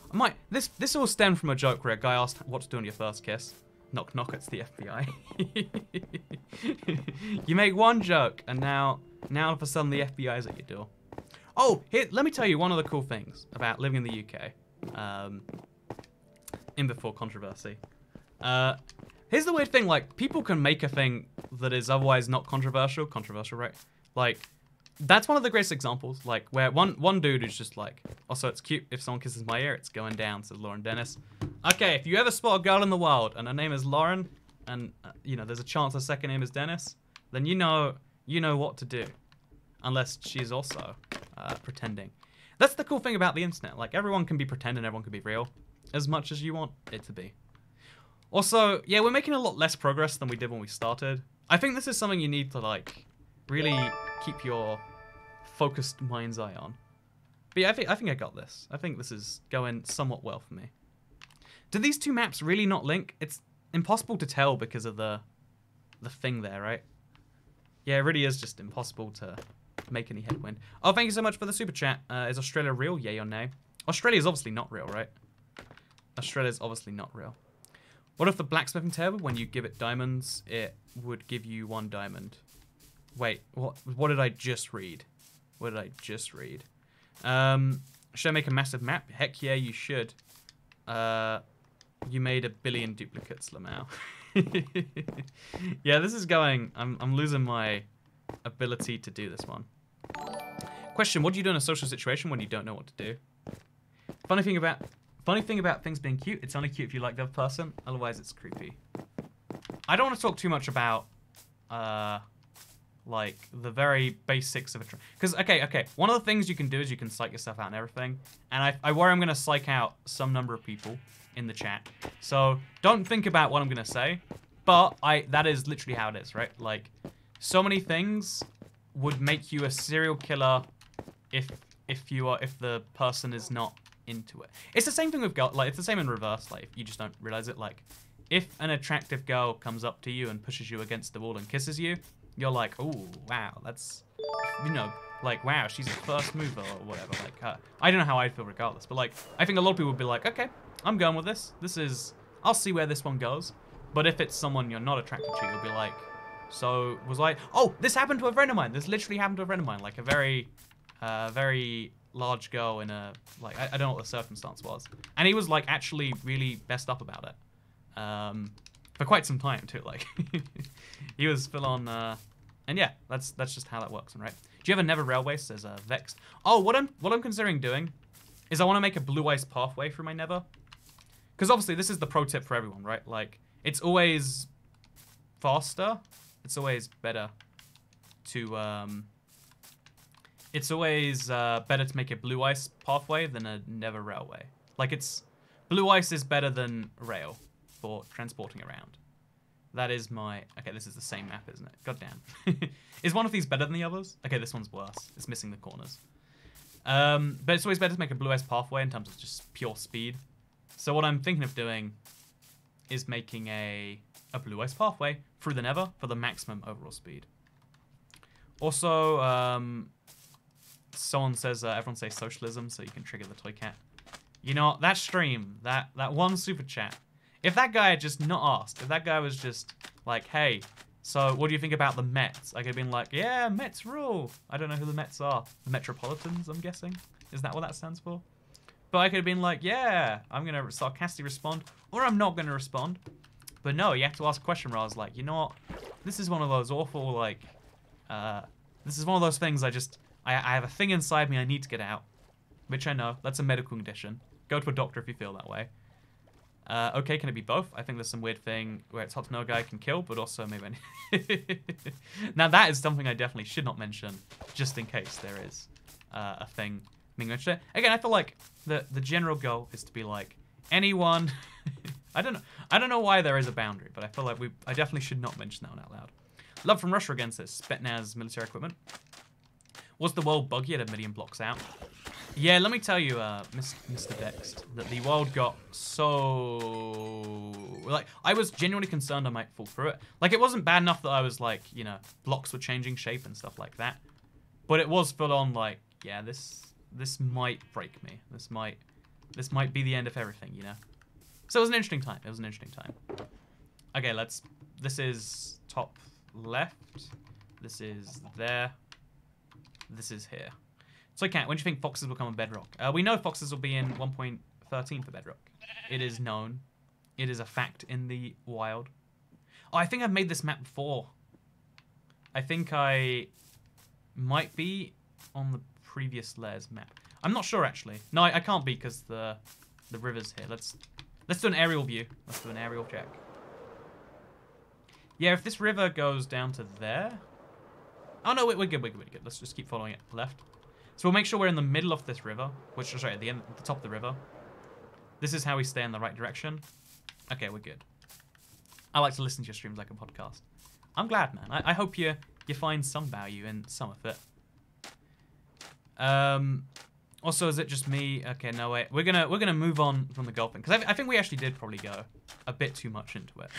this all stemmed from a joke where a guy asked what to do on your first kiss. Knock knock, it's the FBI. You make one joke and now all of a sudden the FBI is at your door. Oh, here, let me tell you one of the cool things about living in the UK. In before controversy. Here's the weird thing, like, people can make a thing that is otherwise not controversial, right? Like, that's one of the greatest examples, like, where one dude is just like, also, it's cute if someone kisses my ear, it's going down, says Lauren Dennis. Okay, if you ever spot a girl in the wild, and her name is Lauren, and, you know, there's a chance her second name is Dennis, then you know what to do. Unless she's also pretending. That's the cool thing about the internet, like, everyone can be pretending, everyone can be real, as much as you want it to be. Also, yeah, we're making a lot less progress than we did when we started. I think this is something you need to, like, really keep your focused mind's eye on. But yeah, I think I got this. I think this is going somewhat well for me. Do these two maps really not link? It's impossible to tell because of the thing there, right? Yeah, it really is just impossible to make any headwind. Oh, thank you so much for the super chat. Is Australia real? Yay or nay? Australia's obviously not real, right? Australia's obviously not real. What if the blacksmithing table, when you give it diamonds, it would give you 1 diamond? Wait, what did I just read? What did I just read? Should I make a massive map? Heck yeah, you should. You made 1 billion duplicates, Lamau. Yeah, this is going... I'm losing my ability to do this one. Question, what do you do in a social situation when you don't know what to do? Funny thing about things being cute, it's only cute if you like the other person, otherwise it's creepy. I don't want to talk too much about, like, the very basics of a... Because, okay, one of the things you can do is you can psych yourself out and everything, and I worry I'm going to psych out some number of people in the chat. So, don't think about what I'm going to say, but that is literally how it is, right? Like, so many things would make you a serial killer if the person is not into it. It's the same thing with girls, like, it's the same in reverse, like, you just don't realize it. Like, if an attractive girl comes up to you and pushes you against the wall and kisses you, you're like, oh, wow, that's, you know, like, wow, she's a first mover or whatever. Like, I don't know how I'd feel regardless, but, like, I think a lot of people would be like, okay, I'm going with this. I'll see where this one goes. But if it's someone you're not attracted to, you'll be like, so, oh, this happened to a friend of mine. This literally happened to a friend of mine. Like, a very large girl in a, like, I don't know what the circumstance was. And he was, like, actually really messed up about it. for quite some time too. Like, he was full on. And yeah, that's just how that works, right? Do you have a Never Railway? Says Vexed. Oh, what I'm considering doing is I want to make a blue ice pathway through my Nether. Because obviously this is the pro tip for everyone, right? Like, it's always faster. It's always better to it's always better to make a blue ice pathway than a Nether Railway. Like, blue ice is better than rail for transporting around. That is my... Okay, this is the same map, isn't it? God damn. Is one of these better than the others? Okay, this one's worse. It's missing the corners. But it's always better to make a blue ice pathway in terms of just pure speed. So what I'm thinking of doing is making a blue ice pathway through the Nether for the maximum overall speed. Also, someone says, everyone say socialism so you can trigger the toy cat. You know, that stream, that one super chat, if that guy had just not asked, if that guy was just like, hey, so what do you think about the Mets? I could have been like, yeah, Mets rule. I don't know who the Mets are. The Metropolitans, I'm guessing. Is that what that stands for? But I could have been like, yeah, I'm going to sarcastically respond, or I'm not going to respond. But no, you have to ask a question where I was like, you know what? This is one of those awful, like, this is one of those things I have a thing inside me I need to get out. Which I know, that's a medical condition. Go to a doctor if you feel that way. Okay, can it be both? I think there's some weird thing where it's hot to know a guy can kill, but also maybe... Now that is something I definitely should not mention, just in case there is a thing being mentioned. Again, I feel like the general goal is to be like, anyone... I don't know why there is a boundary, but I feel like I definitely should not mention that one out loud. Love from Russia again says, Spetnaz military equipment. Was the world buggy at 1 million blocks out? Yeah, let me tell you, Mr. Vexed, that the world got so... Like, I was genuinely concerned I might fall through it. Like, it wasn't bad enough that I was like, you know, blocks were changing shape and stuff like that. But it was full on like, yeah, this might break me. This might be the end of everything, you know? So it was an interesting time. It was an interesting time. Okay, this is top left. This is there. This is here. So, Cat, when do you think foxes will come on Bedrock? We know foxes will be in 1.13 for Bedrock. It is known. It is a fact in the wild. Oh, I think I've made this map before. I think I might be on the previous layers map. I'm not sure, actually. No, I can't be because the river's here. Let's do an aerial view. Let's do an aerial check. Yeah, if this river goes down to there... Oh, no, we're good. Let's just keep following it left. So we'll make sure we're in the middle of this river, which is right at the top of the river. This is how we stay in the right direction. Okay, we're good. I like to listen to your streams like a podcast. I'm glad, man. I hope you find some value in some of it. Also, is it just me? Okay, no wait. We're gonna move on from the golfing because I think we actually did probably go a bit too much into it,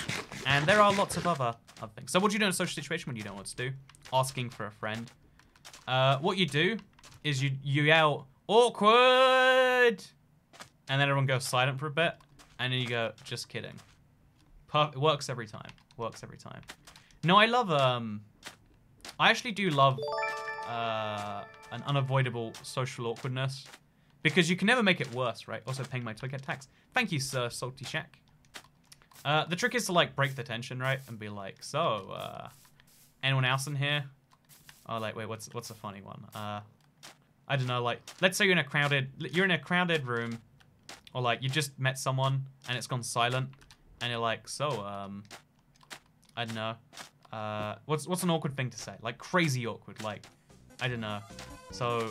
and there are lots of other things. So what do you do in a social situation when you don't know what to do? Asking for a friend. What you do is you yell awkward, and then everyone goes silent for a bit, and then you go just kidding. It works every time. Works every time. No, I love I actually do love an unavoidable social awkwardness because you can never make it worse, right? Also paying my Toycat tax. Thank you, Sir Salty Shack. The trick is to like break the tension, right, and be like, so anyone else in here? Oh, like wait, what's a funny one? I don't know, like let's say you're in a crowded room, or like you just met someone and it's gone silent, and you're like, so I don't know, what's an awkward thing to say? Like crazy awkward, like I don't know. So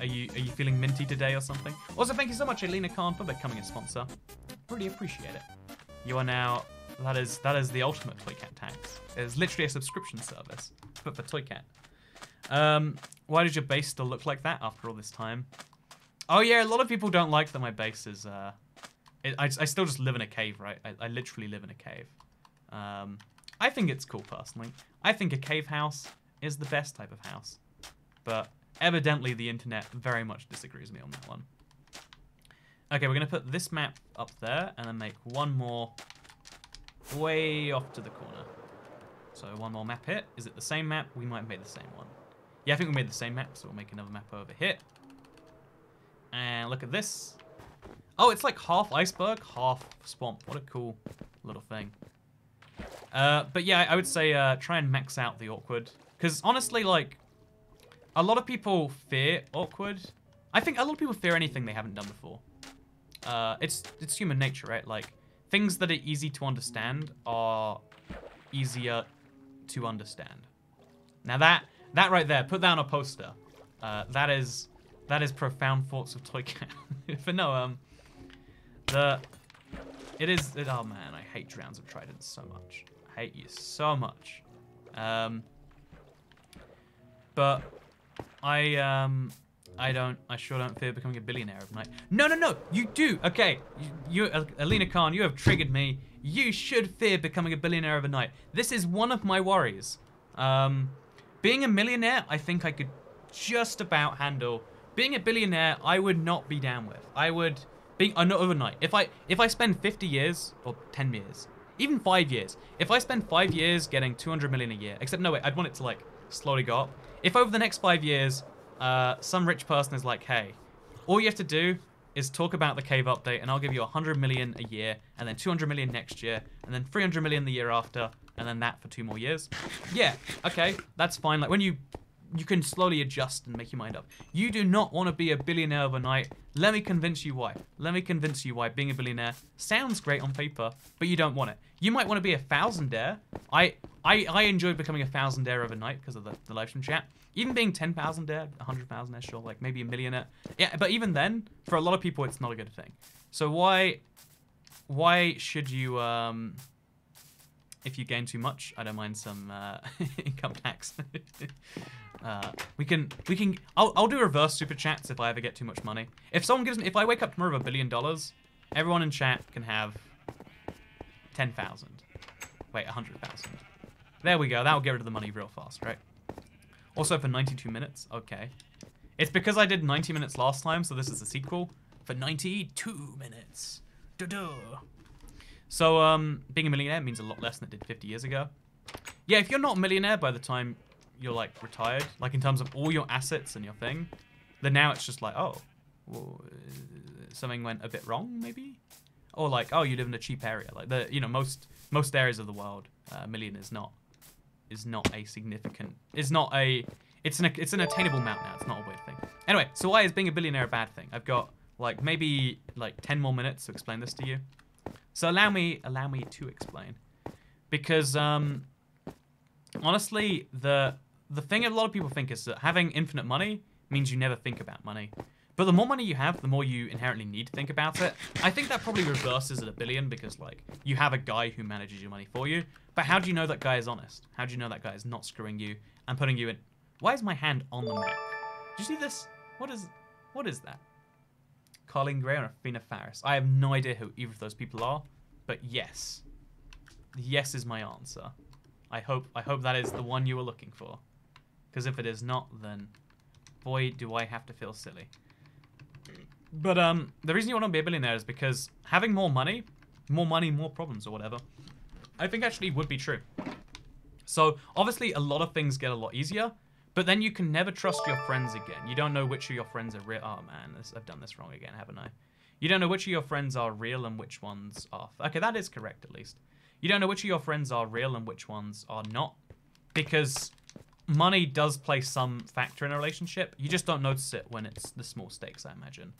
are you feeling minty today or something? Also, thank you so much, Elena Khan, for becoming a sponsor. Really appreciate it. You are now that is the ultimate Toycat tax. It's literally a subscription service, but for Toycat. Why does your base still look like that after all this time? Oh yeah, a lot of people don't like that my base is, I still just live in a cave, right? I literally live in a cave. I think it's cool, personally. I think a cave house is the best type of house. But evidently the internet very much disagrees with me on that one. Okay, we're going to put this map up there and then make one more way off to the corner. So one more map here. Is it the same map? We might have made the same one. Yeah, I think we made the same map, so we'll make another map over here. And look at this. Oh, it's like half iceberg, half swamp. What a cool little thing. But yeah, I would say try and max out the awkward. Because honestly, like, a lot of people fear awkward. I think a lot of people fear anything they haven't done before. It's human nature, right? Like, things that are easy to understand are easier to understand. Now that right there, put that on a poster. That is profound thoughts of Toy Cat. But no, oh man, I hate Drowns of Trident so much. I hate you so much. But I sure don't fear becoming a billionaire overnight. No, you do. Okay, you Alina Khan, you have triggered me. You should fear becoming a billionaire overnight. This is one of my worries. Being a millionaire, I think I could just about handle. Being a billionaire, I would not be down with. I would be not overnight. If I spend 50 years or 10 years, even 5 years, if I spend 5 years getting 200 million a year, except no wait, I'd want it to like slowly go up. If over the next 5 years, some rich person is like, hey, all you have to do is talk about the cave update and I'll give you 100 million a year and then 200 million next year and then 300 million the year after and then that for 2 more years. Yeah, okay, that's fine. Like when you can slowly adjust and make your mind up. You do not want to be a billionaire overnight. Let me convince you why. Let me convince you why being a billionaire sounds great on paper, but you don't want it. You might want to be a thousandaire. I enjoyed becoming a thousandaire overnight because of the live stream chat. Even being 10,000aire, 100,000aire, sure, like maybe a millionaire. Yeah, but even then, for a lot of people, it's not a good thing. So why should you, if you gain too much, I don't mind some income tax. I'll do reverse super chats if I ever get too much money. If I wake up tomorrow with $1 billion, everyone in chat can have 10,000. Wait, 100,000. There we go. That'll get rid of the money real fast, right? Also for 92 minutes. Okay. It's because I did 90 minutes last time, so this is the sequel for 92 minutes. Duh-duh. So, being a millionaire means a lot less than it did 50 years ago. Yeah, if you're not a millionaire by the time you're, like, retired, like, in terms of all your assets and your thing, then now it's just like, oh, well, something went a bit wrong, maybe? Or, like, oh, you live in a cheap area. Like, most areas of the world, a million is not a significant, it's an attainable amount now. It's not a weird thing. Anyway, so why is being a billionaire a bad thing? I've got, like, maybe, like, 10 more minutes to explain this to you. So allow me to explain, because honestly, the thing a lot of people think is that having infinite money means you never think about money. But the more money you have, the more you inherently need to think about it. I think that probably reverses at $1 billion because, like, you have a guy who manages your money for you. But how do you know that guy is honest? How do you know that guy is not screwing you and putting you in? Why is my hand on the map? Do you see this? What is that? Colin Gray or Athena Faris? I have no idea who either of those people are, but yes. Yes is my answer. I hope that is the one you were looking for. Because if it is not, then boy, do I have to feel silly. But the reason you want to be a billionaire is because having more money, more problems or whatever, I think actually would be true. So obviously a lot of things get a lot easier, but then you can never trust your friends again. You don't know which of your friends are real. Oh man, I've done this wrong again, haven't I? You don't know which of your friends are real and which ones are... Okay, that is correct at least. You don't know which of your friends are real and which ones are not, because money does play some factor in a relationship. You just don't notice it when it's the small stakes, I imagine.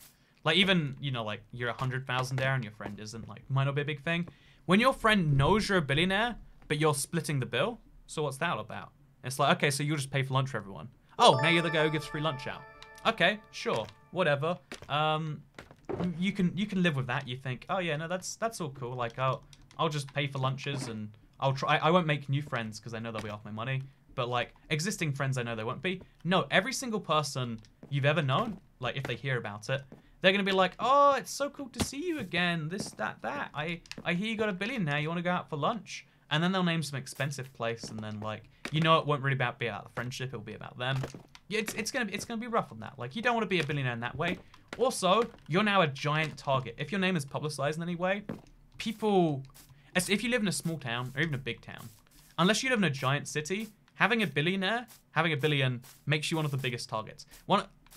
Like even, you know, like you're 100,000aire and your friend isn't, like, might not be a big thing. When your friend knows you're a billionaire, but you're splitting the bill, so what's that all about? It's like, okay, so you'll just pay for lunch for everyone. Oh, now you're the guy who gives free lunch out. Okay, sure, whatever. You can live with that. You think, oh yeah, no, that's all cool. Like I'll just pay for lunches and I won't make new friends because I know they'll be off my money. But like existing friends, I know they won't be. No, every single person you've ever known, like if they hear about it, they're gonna be like, oh, it's so cool to see you again. This, that. I hear you got $1 billion now. You want to go out for lunch? And then they'll name some expensive place, and then like, you know, it won't really be about the friendship. It'll be about them. Yeah, it's gonna be rough on that. Like, you don't want to be a billionaire in that way. Also, you're now a giant target. If your name is publicized in any way, people, if you live in a small town or even a big town, unless you live in a giant city, having a billion makes you one of the biggest targets.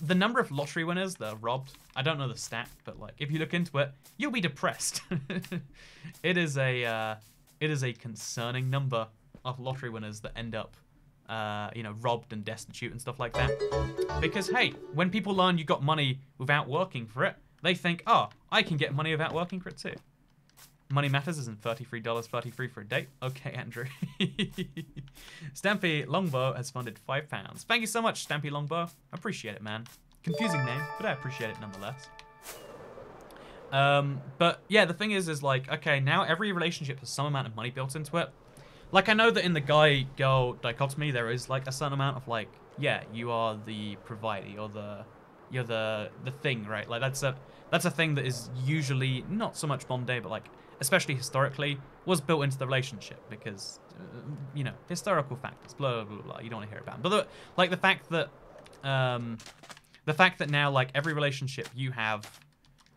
the number of lottery winners that are robbed, I don't know the stat, but like if you look into it, you'll be depressed. It is a concerning number of lottery winners that end up, you know, robbed and destitute and stuff like that. Because hey, when people learn you got money without working for it, they think, oh, I can get money without working for it too. Money Matters isn't $33, 33 for a date. Okay, Andrew. Stampy Longbow has funded £5. Thank you so much, Stampy Longbow. I appreciate it, man. Confusing name, but I appreciate it nonetheless. But yeah, the thing is like, okay, now every relationship has some amount of money built into it. Like, I know that in the guy-girl dichotomy, there is like a certain amount of like, yeah, you are the provider, you're the thing, right? Like that's a thing that is usually not so much modern day, but like especially historically was built into the relationship because you know, historical factors, blah blah blah. You don't want to hear about them. But like the fact that now like every relationship you have,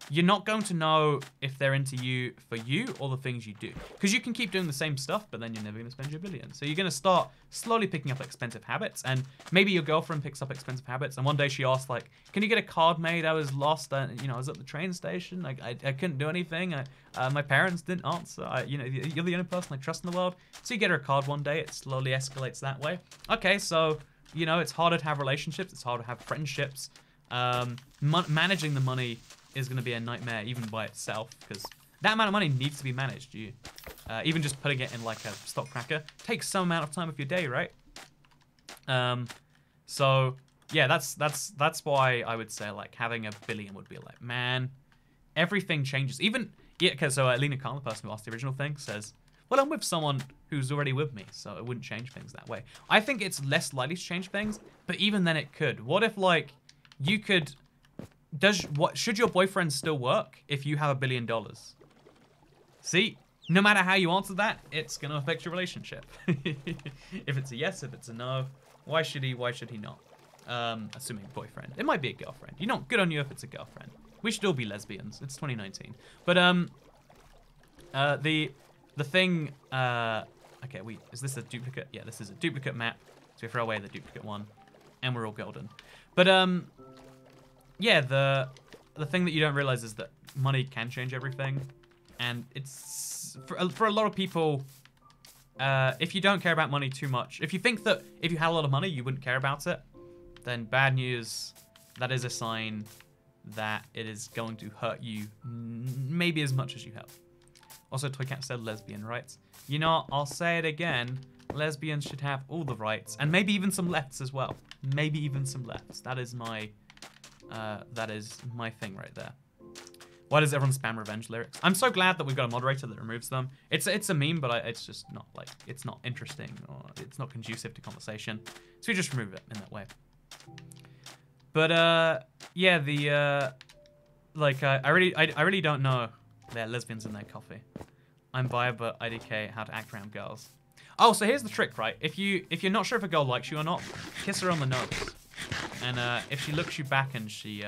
you're not going to know if they're into you for you or the things you do. Because you can keep doing the same stuff, but then you're never going to spend your billion. So you're going to start slowly picking up expensive habits. And maybe your girlfriend picks up expensive habits. And one day she asked, like, can you get a card made? I was lost. You know, I was at the train station. I couldn't do anything. My parents didn't answer. You know, you're the only person I trust in the world. So you get her a card one day. It slowly escalates that way. Okay, so, you know, it's harder to have relationships. It's harder to have friendships. Managing the money is going to be a nightmare even by itself because that amount of money needs to be managed. Even just putting it in like a stock tracker takes some amount of time of your day, right? So yeah, that's why I would say like having $1 billion would be like, man, everything changes. Even yeah, okay. So Lena Khan, the person who asked the original thing, says, well, I'm with someone who's already with me, so it wouldn't change things that way. I think it's less likely to change things, but even then it could. What if like you could? Should your boyfriend still work if you have $1 billion? See, no matter how you answer that, it's gonna affect your relationship. If it's a yes, if it's a no, why should he not? Assuming boyfriend. It might be a girlfriend. You know, good on you if it's a girlfriend. We should all be lesbians. It's 2019. But the thing. Okay, is this a duplicate? Yeah, this is a duplicate map. So we throw away the duplicate one, and we're all golden. But yeah, the thing that you don't realize is that money can change everything, and it's for a lot of people. If you don't care about money too much, if you think that if you had a lot of money you wouldn't care about it, then bad news. That is a sign that it is going to hurt you maybe as much as you have. Also, Toycat said lesbian rights. You know, I'll say it again. Lesbians should have all the rights, and maybe even some lefts as well. Maybe even some lefts. That is my thing right there. Why does everyone spam revenge lyrics? I'm so glad that we've got a moderator that removes them. It's a meme, but it's just not like, it's not interesting or it's not conducive to conversation. So we just remove it in that way. But yeah, I really don't know. They're lesbians in their coffee. I'm bi, but IDK how to act around girls. Oh, so here's the trick, right? If you're not sure if a girl likes you or not, kiss her on the nose. And if she looks you back and she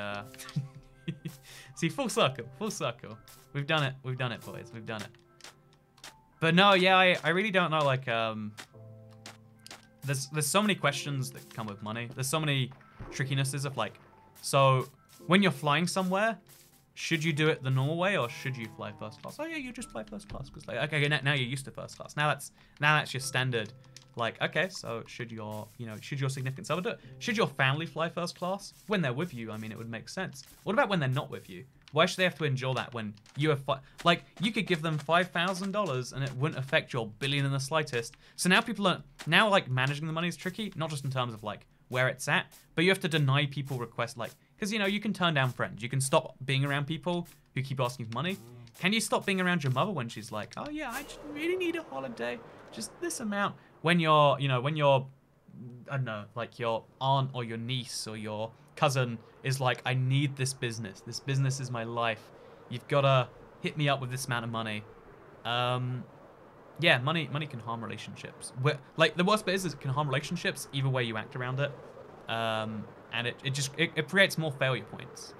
see, full circle. We've done it, boys. We've done it. But no, yeah, I really don't know. Like, there's so many questions that come with money. There's so many trickinesses of like, so when you're flying somewhere, should you do it the normal way or should you fly first class? Oh yeah, you just fly first class because like, okay, now you're used to first class. Now that's your standard. Like, okay, so should your significant other do it? Should your family fly first class when they're with you? I mean, it would make sense. What about when they're not with you? Why should they have to endure that when you have like you could give them $5,000 and it wouldn't affect your billion in the slightest? So now people are like managing the money is tricky, not just in terms of like where it's at, but you have to deny people requests like because you know you can turn down friends, you can stop being around people who keep asking for money. Can you stop being around your mother when she's like, oh yeah, I just really need a holiday, just this amount? When you're, I don't know, like your aunt or your niece or your cousin is like, I need this business. This business is my life. You've got to hit me up with this amount of money. Yeah, money can harm relationships. Like, the worst bit is it can harm relationships either way you act around it. And it creates more failure points.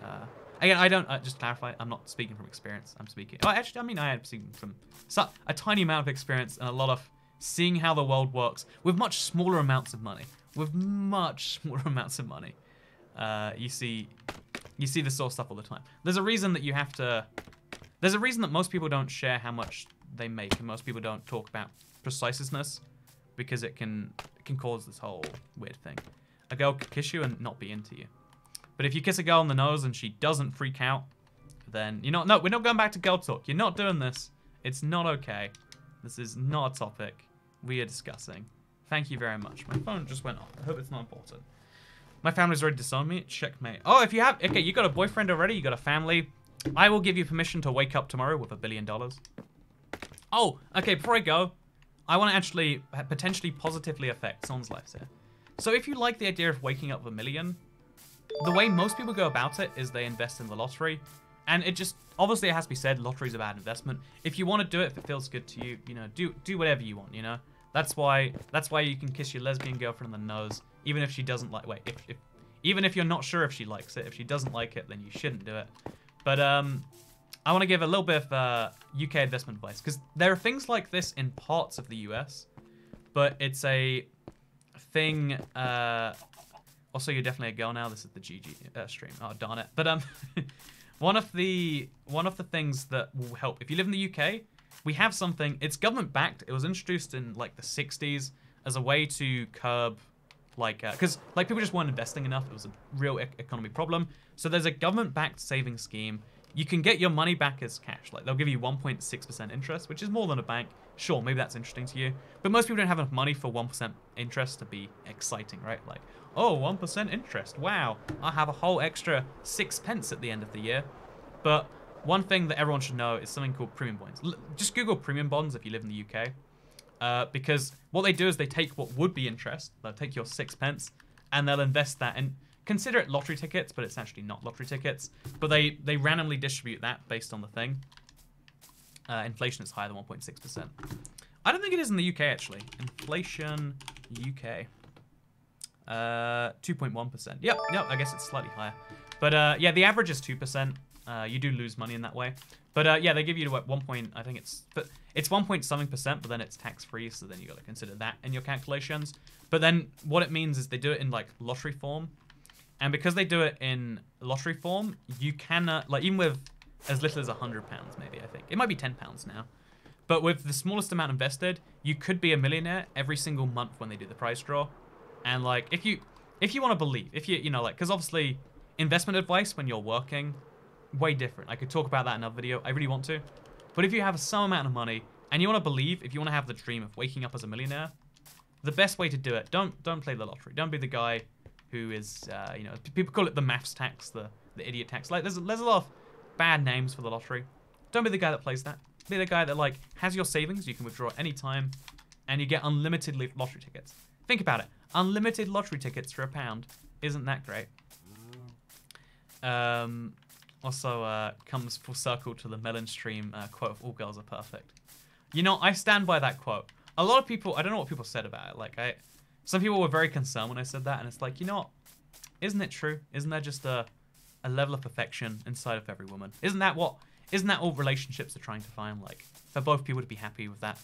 Again, I don't, just clarify, I'm not speaking from experience. I'm speaking, I am speaking from a tiny amount of experience and a lot of seeing how the world works with much smaller amounts of money. You see this sort of stuff all the time. There's a reason that you have to. There's a reason that most people don't share how much they make, and most people don't talk about preciseness, because it can cause this whole weird thing. A girl could kiss you and not be into you, but if you kiss a girl on the nose and she doesn't freak out, then you're not. No, we're not going back to girl talk. You're not doing this. It's not okay. This is not a topic we are discussing. Thank you very much. My phone just went off. I hope it's not important. My family's already disowned me. Checkmate. Oh, if you have... Okay, you got a boyfriend already. You got a family. I will give you permission to wake up tomorrow with $1 billion. Oh, okay, before I go, I want to actually potentially positively affect someone's lives here. So if you like the idea of waking up with $1 million, the way most people go about it is they invest in the lottery. And it just, obviously it has to be said, lottery's a bad investment. If you want to do it, if it feels good to you, you know, do whatever you want, you know? That's why you can kiss your lesbian girlfriend on the nose, even if she doesn't like, even if you're not sure if she likes it. If she doesn't like it, then you shouldn't do it. But I want to give a little bit of UK investment advice, because there are things like this in parts of the US, but it's a thing, also you're definitely a girl now, this is the GG stream, oh darn it. But one of the things that will help, if you live in the UK, we have something, it's government backed. It was introduced in like the 60s as a way to curb, like, because like people just weren't investing enough. It was a real economy problem. So there's a government backed saving scheme. You can get your money back as cash. Like they'll give you 1.6% interest, which is more than a bank. Sure, maybe that's interesting to you. But most people don't have enough money for 1% interest to be exciting, right? Like, oh, 1% interest. Wow, I'll have a whole extra 6 pence at the end of the year. But one thing that everyone should know is something called premium bonds. Just Google premium bonds if you live in the UK. Because what they do is they take what would be interest, they'll take your 6 pence, and they'll invest that, and consider it lottery tickets, but it's actually not lottery tickets. But they randomly distribute that based on the thing. Inflation is higher than 1.6%. I don't think it is in the UK, actually. Inflation, UK. 2.1%. Yep, I guess it's slightly higher. But yeah, the average is 2%. You do lose money in that way. But yeah, they give you what, 1 point, I think it's 1 point something percent, but then it's tax free, so then you got to consider that in your calculations. But then what it means is they do it in like lottery form. And because they do it in lottery form, you cannot, like even with as little as £100 maybe, I think. It might be £10 now. But with the smallest amount invested, you could be a millionaire every single month when they do the prize draw. And like, if you want to believe, if you know, like, because obviously investment advice when you're working, way different. I could talk about that in another video. I really want to. But if you have some amount of money and you want to believe, if you want to have the dream of waking up as a millionaire, the best way to do it, don't play the lottery. Don't be the guy who is, you know, people call it the maths tax, the idiot tax. Like, there's a lot of bad names for the lottery. Don't be the guy that plays that. Be the guy that, like, has your savings, you can withdraw at any time, and you get unlimited lottery tickets. Think about it. Unlimited lottery tickets for £1. Isn't that great? Also, comes full circle to the Melon stream quote of all girls are perfect. You know, I stand by that quote. A lot of people, I don't know what people said about it. Like, some people were very concerned when I said that, and it's like, you know what? Isn't it true? Isn't there just a level of perfection inside of every woman? Isn't that all relationships are trying to find? Like, for both people to be happy with that.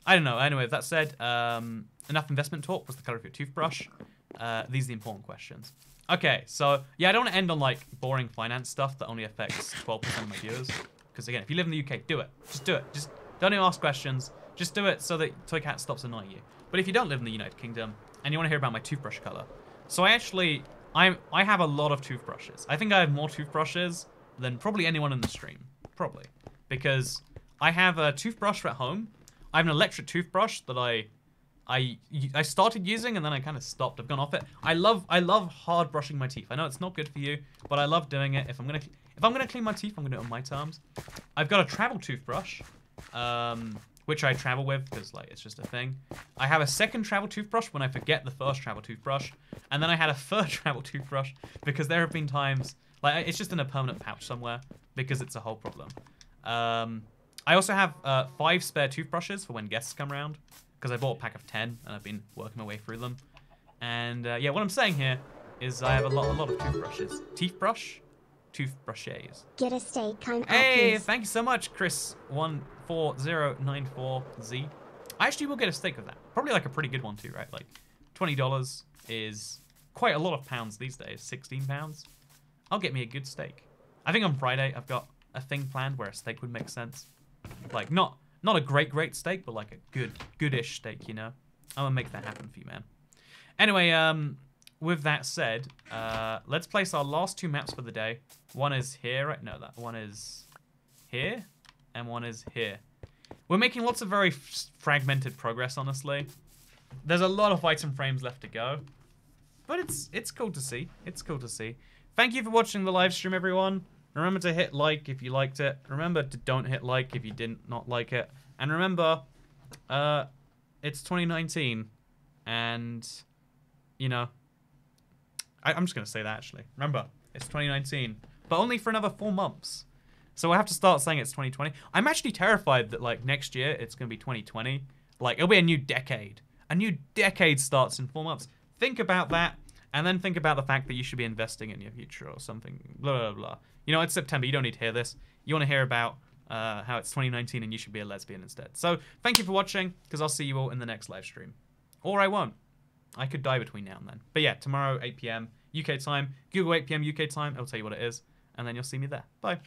I don't know. Anyway, that said, enough investment talk. What's the color of your toothbrush? These are the important questions. Okay, so, yeah, I don't want to end on, like, boring finance stuff that only affects 12% of my viewers. Because, again, if you live in the UK, do it. Just do it. Just don't even ask questions. Just do it so that Toy Cat stops annoying you. But if you don't live in the United Kingdom and you want to hear about my toothbrush color, so I have a lot of toothbrushes. I think I have more toothbrushes than probably anyone in the stream. Probably. Because I have a toothbrush at home. I have an electric toothbrush that I started using and then I kind of stopped. I've gone off it. I love hard brushing my teeth. I know it's not good for you, but I love doing it. If I'm gonna clean my teeth, I'm gonna do it on my terms. I've got a travel toothbrush, which I travel with because like it's just a thing. I have a second travel toothbrush when I forget the first travel toothbrush, and then I had a third travel toothbrush because there have been times like it's just in a permanent pouch somewhere because it's a whole problem. I also have 5 spare toothbrushes for when guests come around. Because I bought a pack of 10 and I've been working my way through them. And yeah, what I'm saying here is I have a lot of toothbrushes. Toothbrushes. Get a steak, kind Hey, thank you so much, Chris14094Z. I actually will get a steak of that. Probably like a pretty good one too, right? Like $20 is quite a lot of pounds these days, 16 pounds. I'll get me a good steak. I think on Friday I've got a thing planned where a steak would make sense. Like, not a great steak, but like a goodish steak, you know? I'm gonna make that happen for you, man. Anyway, with that said, let's place our last 2 maps for the day. One is here, right? No, that one is here, and one is here. We're making lots of very fragmented progress, honestly. There's a lot of item frames left to go, but it's cool to see. It's cool to see. Thank you for watching the live stream, everyone. Remember to hit like if you liked it. Remember to don't hit like if you didn't not like it. And remember, it's 2019, and you know, I'm just gonna say that actually. Remember, it's 2019, but only for another 4 months. So I have to start saying it's 2020. I'm actually terrified that like next year it's gonna be 2020. Like it'll be a new decade. A new decade starts in 4 months. Think about that, and then think about the fact that you should be investing in your future or something. Blah blah blah. You know, it's September. You don't need to hear this. You want to hear about how it's 2019 and you should be a lesbian instead. So thank you for watching, because I'll see you all in the next live stream. Or I won't. I could die between now and then. But yeah, tomorrow 8 p.m. UK time. Google 8 p.m. UK time. It'll tell you what it is. And then you'll see me there. Bye.